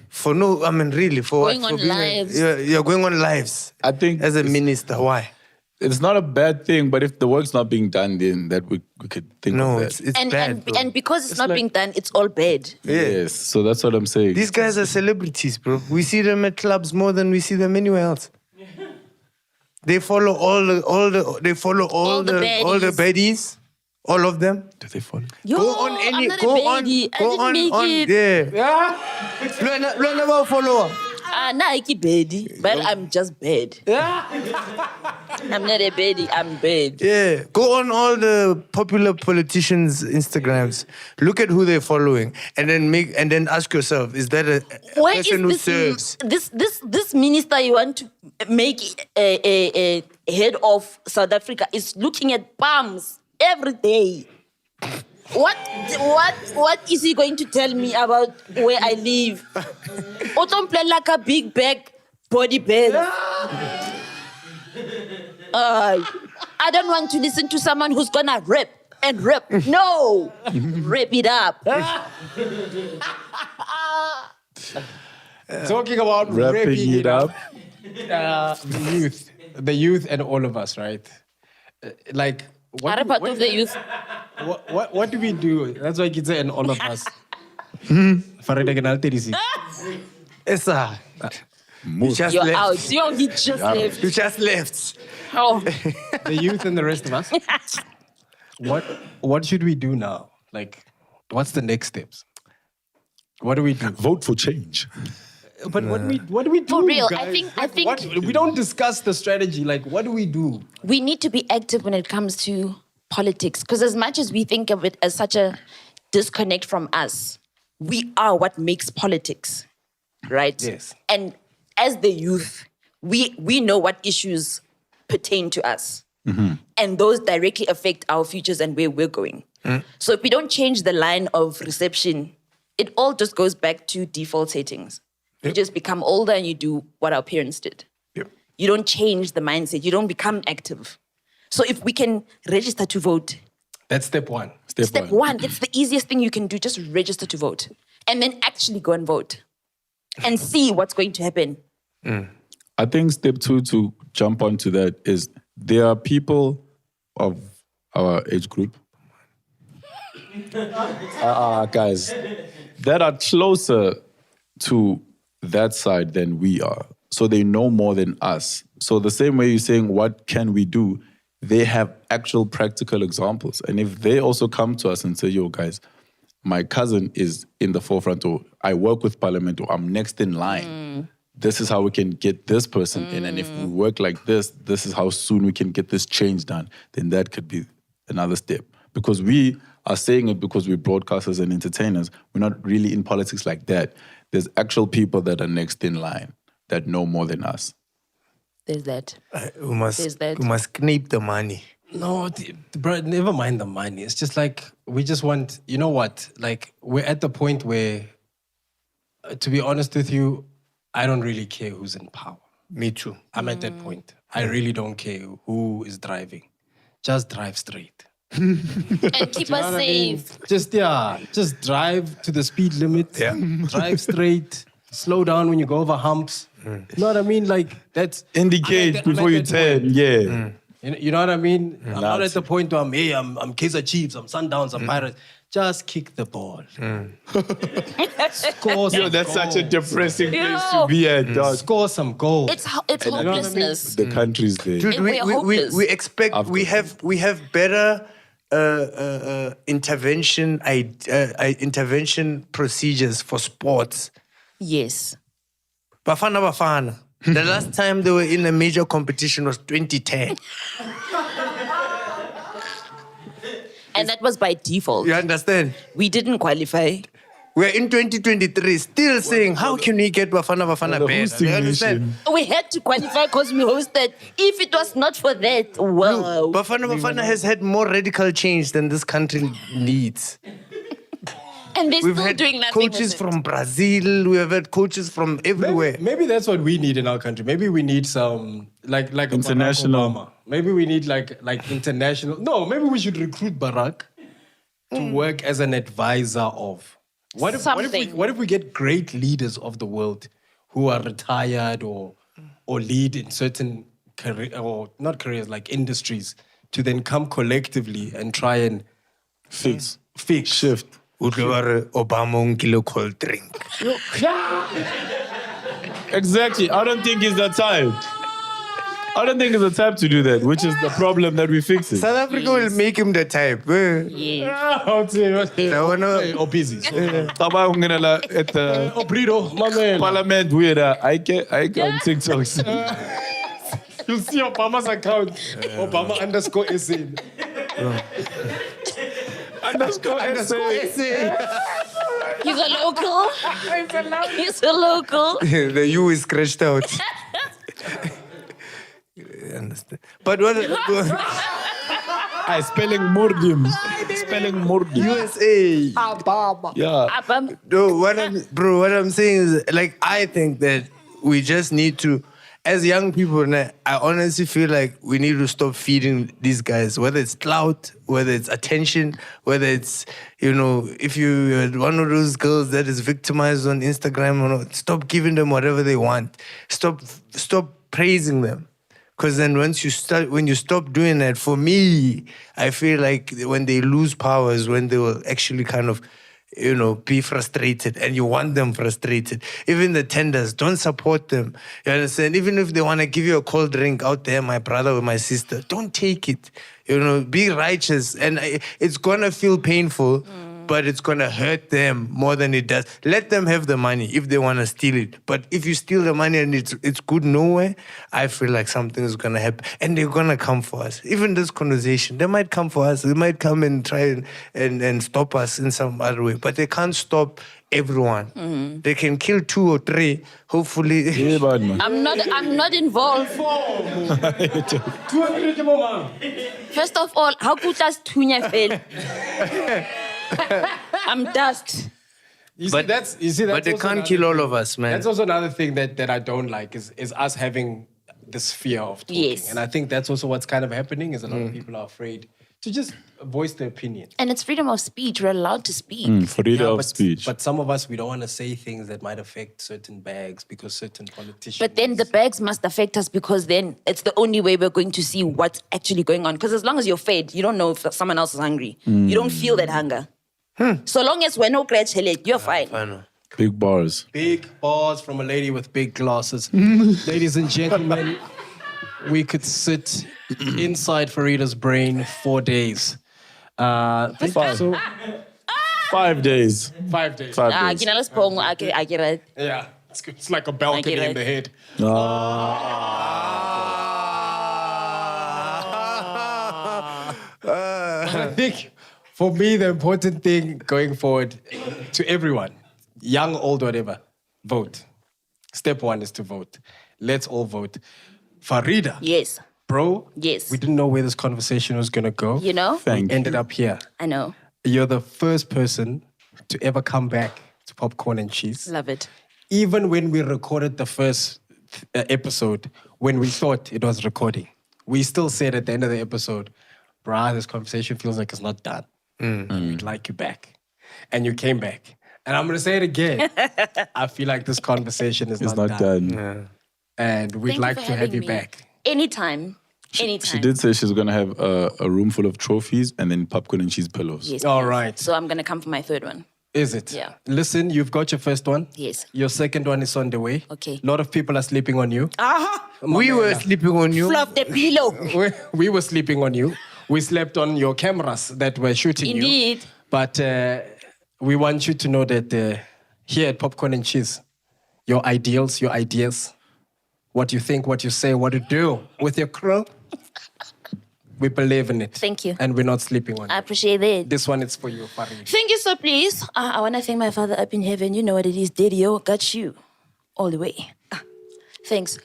For really, for Going what? on For being lives. You're going on lives. I think As a it's- minister, why? It's not a bad thing, but if the work's not being done, then that we could think No, of that. it's bad. And, bro. and because it's not being done, it's all bad. Yes, so that's what I'm saying. These guys are celebrities, bro. We see them at clubs more than we see them anywhere else. They follow all the baddies, all of them. Do they follow? Yo, Go on I'm any, not go a on, baby. I go didn't on, make it. yeah. Learn about follower. Nah, I keep baby, but I'm just bad. I'm not a baby, I'm bad. Yeah, go on all the popular politicians' Instagrams. Look at who they're following, and then ask yourself: is that a Where person who is serves? this minister you want to make a head of South Africa is looking at palms every day? What is he going to tell me about where I live? O don't play like a big bag body bag. I don't want to listen to someone who's gonna rip and rip. No, rip it up. Talking about Wrapping it up. the youth and all of us, right? Like, What about the youth? what do we do? That's why kids and all of us. Farida Ganal 36. Esa, you just You're left. out. Yo, he just left. You just left. Oh. The youth and the rest of us. What should we do now? Like, what's the next steps? What do we do? Vote for change. But what do we do? For real, guys? I think We don't discuss the strategy. Like, what do we do? we need to be active when it comes to politics. Because as much as we think of it as such a disconnect from us, we are what makes politics, right? Yes. And as the youth, we know what issues pertain to us. And those directly affect our futures and where we're going. So if we don't change the line of reception, it all just goes back to default settings. You just become older and you do what our parents did. Yep. You don't change the mindset. You don't become active. So if we can register to vote, That's step one. step one, it's the easiest thing you can do. Just register to vote. And then actually go and vote. And see what's going to happen. I think step 2 to jump onto that is there are people of our age group, guys, that are closer to that side than we are. So they know more than us. So the same way you're saying, what can we do? They have actual practical examples. And if they also come to us and say, yo, guys, my cousin is in the forefront, or I work with Parliament, or I'm next in line. This is how we can get this person in. And if we work like this, this is how soon we can get this change done. Then that could be another step. Because we are saying it because we're broadcasters and entertainers. We're not really in politics like that. There's actual people that are next in line. that know more than us. There's that. We must There's that. kneep the money. No, bro, never mind the money. It's just like, we just want, you know what? Like, we're at the point where, to be honest with you, I don't really care who's in power. Me too. I'm at that point. I really don't care who is driving. Just drive straight. And keep us safe. Just drive to the speed limit. Yeah. Drive straight. Slow down when you go over humps. You know what I mean? Like, that's... Indicate before you turn. Yeah. You know what I mean? I'm not at the point where I'm Kaizer Chiefs, I'm Sundowns, I'm Pirates. Just kick the ball. Score some That's goals. such a depressing place to be at, dog. Score some goals. It's hopelessness. The country's there. Dude, We're hopeless. we expect we have better intervention procedures for sports. Yes. Bafana. The last time they were in a major competition was 2010. And that was by default. You understand? We didn't qualify. We're in 2023 still saying, how can we get Bafana The better? hosting You understand? nation. We had to qualify because we hosted. If it was not for that, wow. Bafana has had more radical change than this country needs. And they're We've still had doing nothing coaches with it. from Brazil. We have had coaches from everywhere. Maybe that's what we need in our country. Maybe we need some like a International. Barack Obama. Maybe we need like international. No, maybe we should recruit Barack to work as an advisor of. What if we get great leaders of the world who are retired or lead in certain career or not careers like industries to then come collectively and try and Fix. shift. Obama unkilo cold drink. Exactly. I don't think he's the type. I don't think he's the type to do that, which is the problem that we fix it. South Africa will make him the type. Or busy. At the Obrido, my man. parliament, we're I can TikTok. You'll see Obama's account. Obama _SA. He's a local. He's a local. The U is scratched out. Understand? But what Spelling Mordim. Spelling Mordim. USA? Yeah. No, what I'm saying is, like, I think that we just need to, as young people, I honestly feel like we need to stop feeding these guys, whether it's clout, whether it's attention, whether it's, if you're one of those girls that is victimized on Instagram, stop giving them whatever they want. Stop praising them. Because then when you stop doing that, for me, I feel like when they lose power is when they will actually kind of, be frustrated, and you want them frustrated. Even the tenders, don't support them. You understand? Even if they want to give you a cold drink out there, my brother or my sister, don't take it. Be righteous. And it's going to feel painful, but it's going to hurt them more than it does. Let them have the money if they want to steal it. But if you steal the money and it's good nowhere, I feel like something is going to happen. And they're going to come for us. Even this conversation, they might come for us. They might come and try and stop us in some other way. But they can't stop everyone. They can kill 2 or 3, hopefully. Yeah, bad man. I'm not involved. First of all, how could us Tunya fail? I'm dust. But they can't kill all of us, man. That's also another thing that I don't like is us having this fear of talking. Yes. And I think that's also what's kind of happening is a lot of people are afraid to just voice their opinion. And it's freedom of speech. We're allowed to speak. Freedom of speech. But some of us, we don't want to say things that might affect certain bags because certain politicians... But then the bags must affect us because then it's the only way we're going to see what's actually going on. Because as long as you're fed, you don't know if someone else is hungry. You don't feel that hunger. So long as we're no scratch, you're fine. Big bars. Big bars from a lady with big glasses. Ladies and gentlemen, we could sit inside Farida's brain 4 days. 5 days. 5 days. 5 days. I get it. Yeah, it's like a balcony in the head. I think for me, the important thing going forward to everyone, young, old, whatever, vote. Step one is to vote. Let's all vote. Farida. Yes. Bro. Yes. We didn't know where this conversation was going to go. You know? We ended up here. I know. You're the first person to ever come back to Popcorn and Cheese. Love it. Even when we recorded the first episode, when we thought it was recording, we still said at the end of the episode, brah, this conversation feels like it's not done. We'd like you back. And you came back. And I'm going to say it again. I feel like this conversation is not done. Yeah. And we'd Thank like you for to have having you me. back. Anytime. She did say she's going to have a room full of trophies and then popcorn and cheese pillows. Yes. All please. right. So I'm going to come for my third one. Is it? Yeah. Listen, you've got your first one. Yes. Your second one is on the way. Okay. A lot of people are sleeping on you. We were sleeping on you. Fluff the pillow. We were sleeping on you. We slept on your cameras that were shooting you. Indeed. But we want you to know that here at Popcorn and Cheese, your ideals, your ideas, what you think, what you say, what you do with your crew, we believe in it. Thank you. And we're not sleeping on I it. appreciate that. This one is for you, Farid. Thank you so please. I want to thank my Father up in heaven. You know what it is. Daddy-o, got you all the way. Thanks.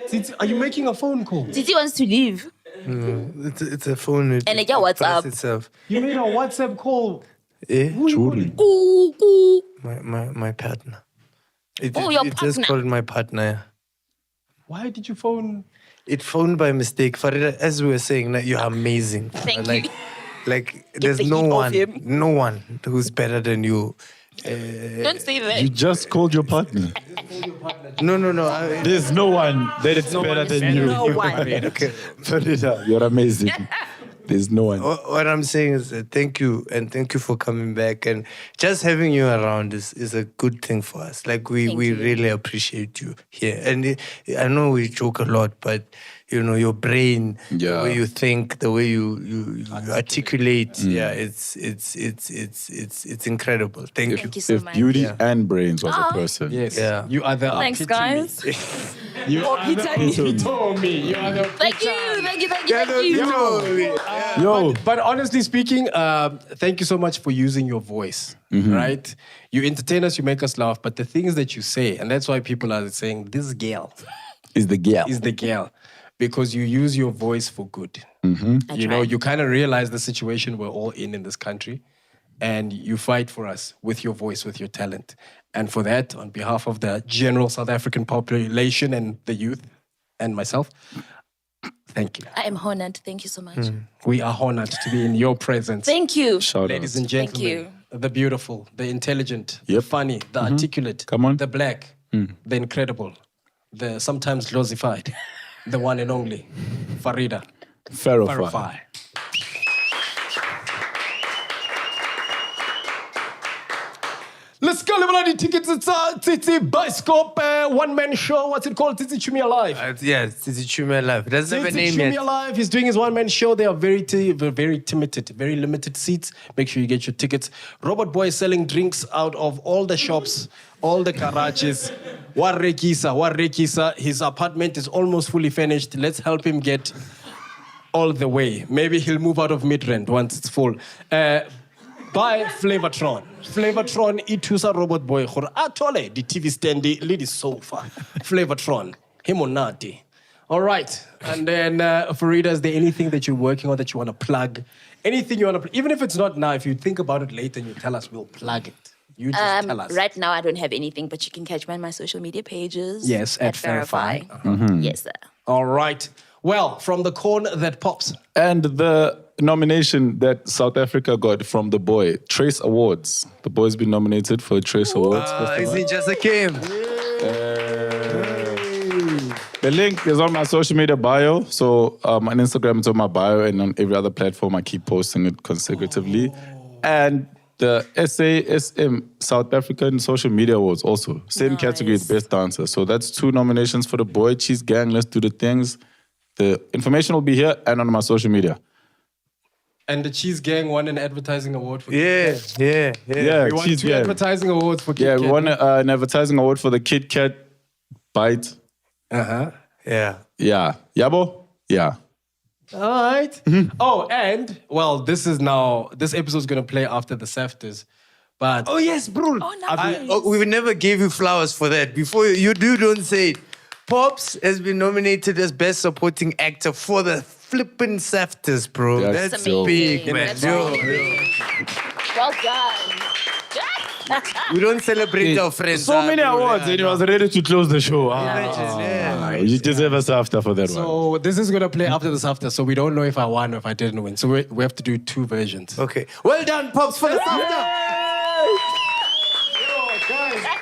Titi, are you making a phone call? Titi wants to leave. It's a phone. And it got WhatsApp. Itself. You made a WhatsApp call. Eh? Truly. Ooh, ooh. My partner. It Your just partner. called my partner. Why did you phone? It phoned by mistake. Farida, as we were saying, that you're amazing. Thank like, you. Like, there's the no heat off one, him. no one who's better than you. Don't say that. You just called your partner. No. There's no one that is better than you. No one. Okay. Farida, you're amazing. There's no one. What I'm saying is thank you, and thank you for coming back. And just having you around is a good thing for us. Like, we Thank you. really appreciate you here. And I know we joke a lot, but you know, your brain, the way you think, the way you articulate, it's incredible. Thank you. Thank you so If much. beauty and brains was a person. Yes. Yeah. You are the Thanks, epitome. guys. You are the epitome. You are the Thank you. Yo, But honestly speaking, thank you so much for using your voice, right? You entertain us, you make us laugh, but the things that you say, and that's why people are saying, this girl is the girl. is the girl, because you use your voice for good. You know, you kind of realize the situation we're all in this country, and you fight for us with your voice, with your talent. And for that, on behalf of the general South African population and the youth and myself, thank you. I am honored. Thank you so much. We are honored to be in your presence. Thank you. Shout Ladies out. and gentlemen, you. the beautiful, the intelligent, Yep. the funny, the articulate, Come on. the black, the incredible, the sometimes glosified, the one and only, Farida. PHAROAHFI. PHAROAHFI. Let's go, everybody. Tickets. It's Titi Bioscope one-man show. What's it called? Titi Chumi Alive. It's Chume Live. It doesn't have a Titi name Chumi yet. Alive. He's doing his one-man show. They are very limited, very limited seats. Make sure you get your tickets. Robot Boy is selling drinks out of all the shops, all the garages. Warekisa. His apartment is almost fully finished. Let's help him get all the way. Maybe he'll move out of Midrand once it's full. Buy Flavortron. Flavortron itusa Robot Boy gore a thole di TV stand le di sofa. Flavortron. Himonati. All right. And then Farida, is there anything that you're working on that you want to plug? Anything you want to plug? Even if it's not now, if you think about it later and you tell us, we'll plug it. You just tell us. Right now, I don't have anything, but you can catch me on my social media pages. Yes, at PHAROAHFI. Yes, sir. All right. Well, from the corn that pops. And the nomination that South Africa got from the boy, Trace Awards. The boy's been nominated for Trace Awards. Is it just a game? The link is on my social media bio. So on Instagram, it's on my bio, and on every other platform, I keep posting it consecutively. And the SASM, South African Social Media Awards, also. Same category, Best Dancer. So that's 2 nominations for the boy. Cheese Gang, let's do the things. The information will be here and on my social media. And the Cheese Gang won an advertising award for Yeah. We won Cheese 2 Gang. advertising awards for Yeah, Kit we Kat. won an advertising award for the Kit Kat Bite. Uh-huh. Yeah. Yeah. Yabo? Yeah. All right. Oh, and, well, this episode is going to play after the SAFTAs. But Oh yes, bro. Oh, nice. We never gave you flowers for that. Before you don't say it. Pops has been nominated as Best Supporting Actor for the flippin' SAFTAs, bro. That's That's amazing. big, man. That's Yo, amazing. Well done. we don't celebrate our friends. So many bro. awards, and he was ready to close the show. Imagine, yeah. You deserve a SAFTA for that one. so this is gonna play after this after, so we don't know if I won or if I didn't win. So we have to do 2 versions. Okay. Well done, Pops, for the SAFTA.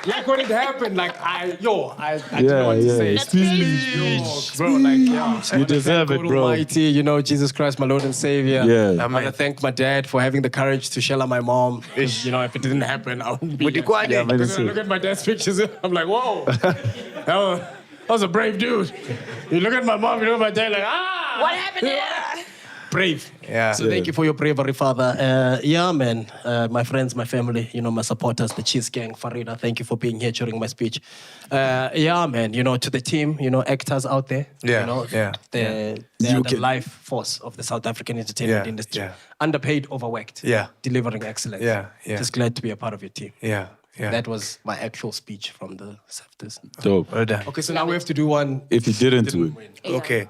Like when it happened, like I didn't Yeah, want to yeah. say That's crazy. bro, like yeah. You deserve it, God bro. Almighty, you know, Jesus Christ, my Lord and Savior. Yeah. I want to thank my dad for having the courage to shell out my mom. You know, if it didn't happen, I wouldn't be here. Yeah, man, Because when I look at my dad's pictures, I'm like, whoa, that was a brave dude. You look at my mom, you know, my dad, like, ah, What happened here? brave. Yeah. So thank you for your bravery, Father. Yeah, man. My friends, my family, you know, my supporters, the Cheese Gang, Farida, thank you for being here during my speech. Yeah, man, you know, to the team, you know, actors out there. Yeah, You know, yeah. They're the life force of the South African entertainment Yeah, industry. yeah. Underpaid, overworked. Yeah. Delivering excellence. Yeah, yeah. Just glad to be a part of your team. Yeah, yeah. That was my actual speech from the SAFTAs. Dope. Well done. Okay, so now we have to do one. If you didn't win. Okay.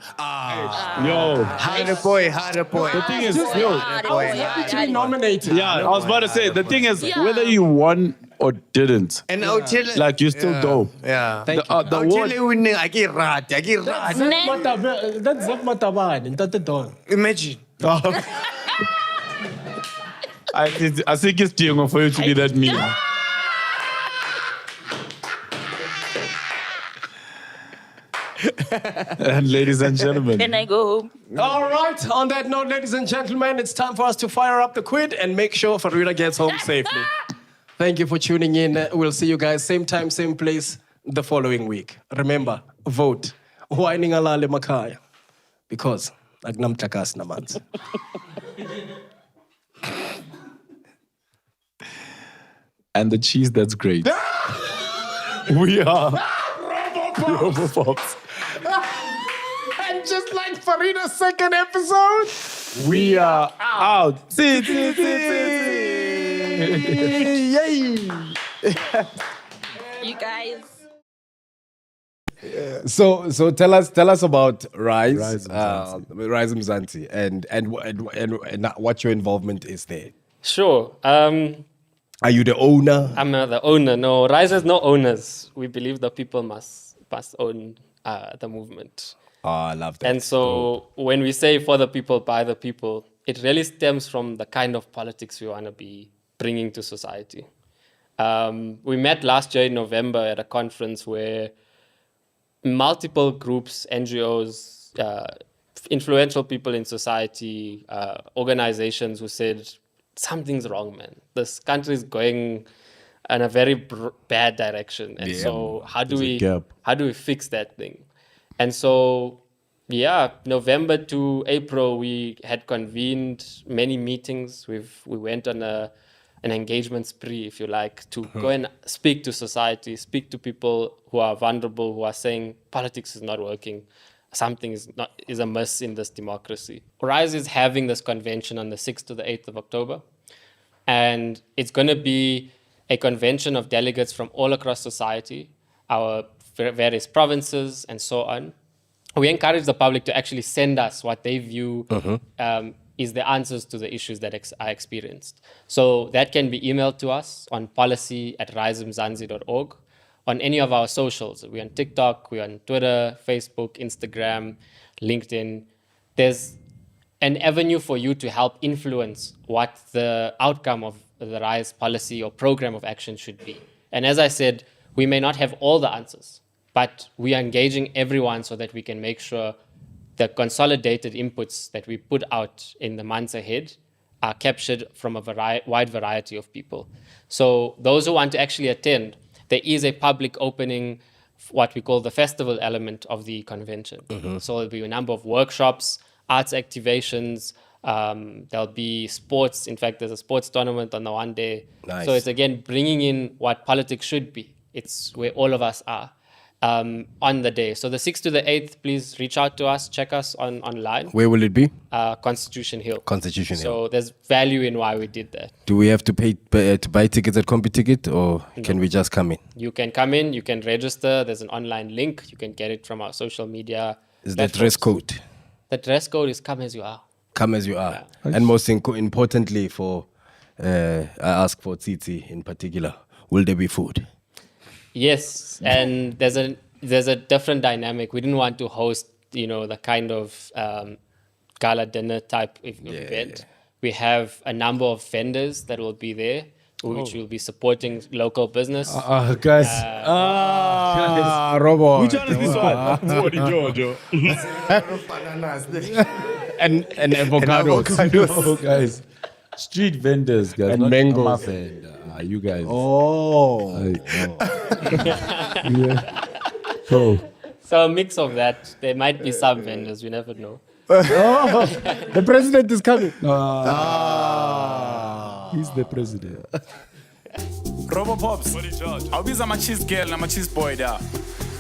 Yo. Harder boy, harder boy. The thing is, Happy to be nominated. yeah, I was about to say, the thing is, Yeah. whether you won or didn't, And I'll tell you. like, you're still dope. Yeah. Thank you. The I'll tell award, you when I get rat. I get rat. That's Zaf Matabane, Tate Don. Imagine. I think it's Tiango for you to be that mean. And ladies and gentlemen, Then I go home. All right, on that note, ladies and gentlemen, it's time for us to fire up the quid and make sure Farida gets home safely. Thank you for tuning in. We'll see you guys same time, same place the following week. Remember, vote. Whining alale makaya. Because agnamtakas namans. And the cheese that's great. we are Robopops. And just like Farida's second episode, we are out. See. You guys. So tell us about Rise Mzansi and what your involvement is there. Sure. Are you the owner? I'm the owner. No, Rise has no owners. We believe the people must own the movement. Oh, I love that. And so when we say for the people, by the people, it really stems from the kind of politics we want to be bringing to society. We met last year in November at a conference where multiple groups, NGOs, influential people in society, organizations who said, something's wrong, man. This country is going in a very bad direction. And so how do we fix that thing? And so, yeah, November to April, we had convened many meetings. We went on an engagement spree, if you like, to go and speak to society, speak to people who are vulnerable, who are saying politics is not working. Something is amiss in this democracy. Rise is having this convention on the 6th to the 8th of October. And it's going to be a convention of delegates from all across society, our various provinces and so on. We encourage the public to actually send us what they view is the answers to the issues that are experienced. So that can be emailed to us on policy@risemzansi.org, on any of our socials. We're on TikTok, we're on Twitter, Facebook, Instagram, LinkedIn. There's an avenue for you to help influence what the outcome of the RISE policy or program of action should be. And as I said, we may not have all the answers, but we are engaging everyone so that we can make sure the consolidated inputs that we put out in the months ahead are captured from a wide variety of people. So those who want to actually attend, there is a public opening, what we call the festival element of the convention. So there'll be a number of workshops, arts activations, there'll be sports. In fact, there's a sports tournament on the one day. Nice. So it's again bringing in what politics should be. It's where all of us are. on the day. So the 6th to the 8th, please reach out to us, check us online. Where will it be? Constitution Hill. Constitution Hill. So there's value in why we did that. Do we have to pay to buy tickets at CompuTicket, or can we just come in? You can come in, you can register. There's an online link. You can get it from our social media. Is the dress code? The dress code is come as you are. Come as you are. And most importantly, I ask for Tsitsi in particular, will there be food? Yes, and there's a different dynamic. We didn't want to host, the kind of gala dinner type event. We have a number of vendors that will be there, which will be supporting local business. Guys. Robot. Which one is this one? Jojo. and avocados. Oh, guys. Street vendors, guys. And not mangoes. You guys. So a mix of that. There might be some vendors. We never know. The president is coming. He's the president. Robo Pops, I'll be my cheese girl and my cheese boy there.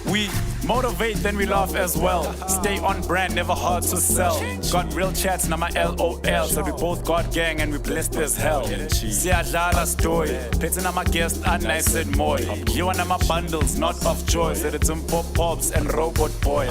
We motivate, then we laugh as well. Stay on brand, never hard to sell. Got real chats, now my LOL. So we both got gang and we blessed as hell. Siyadlala story, petting on my guest and nice and moy. You and my bundles, not of joy. So it's Pops and Robot Boy.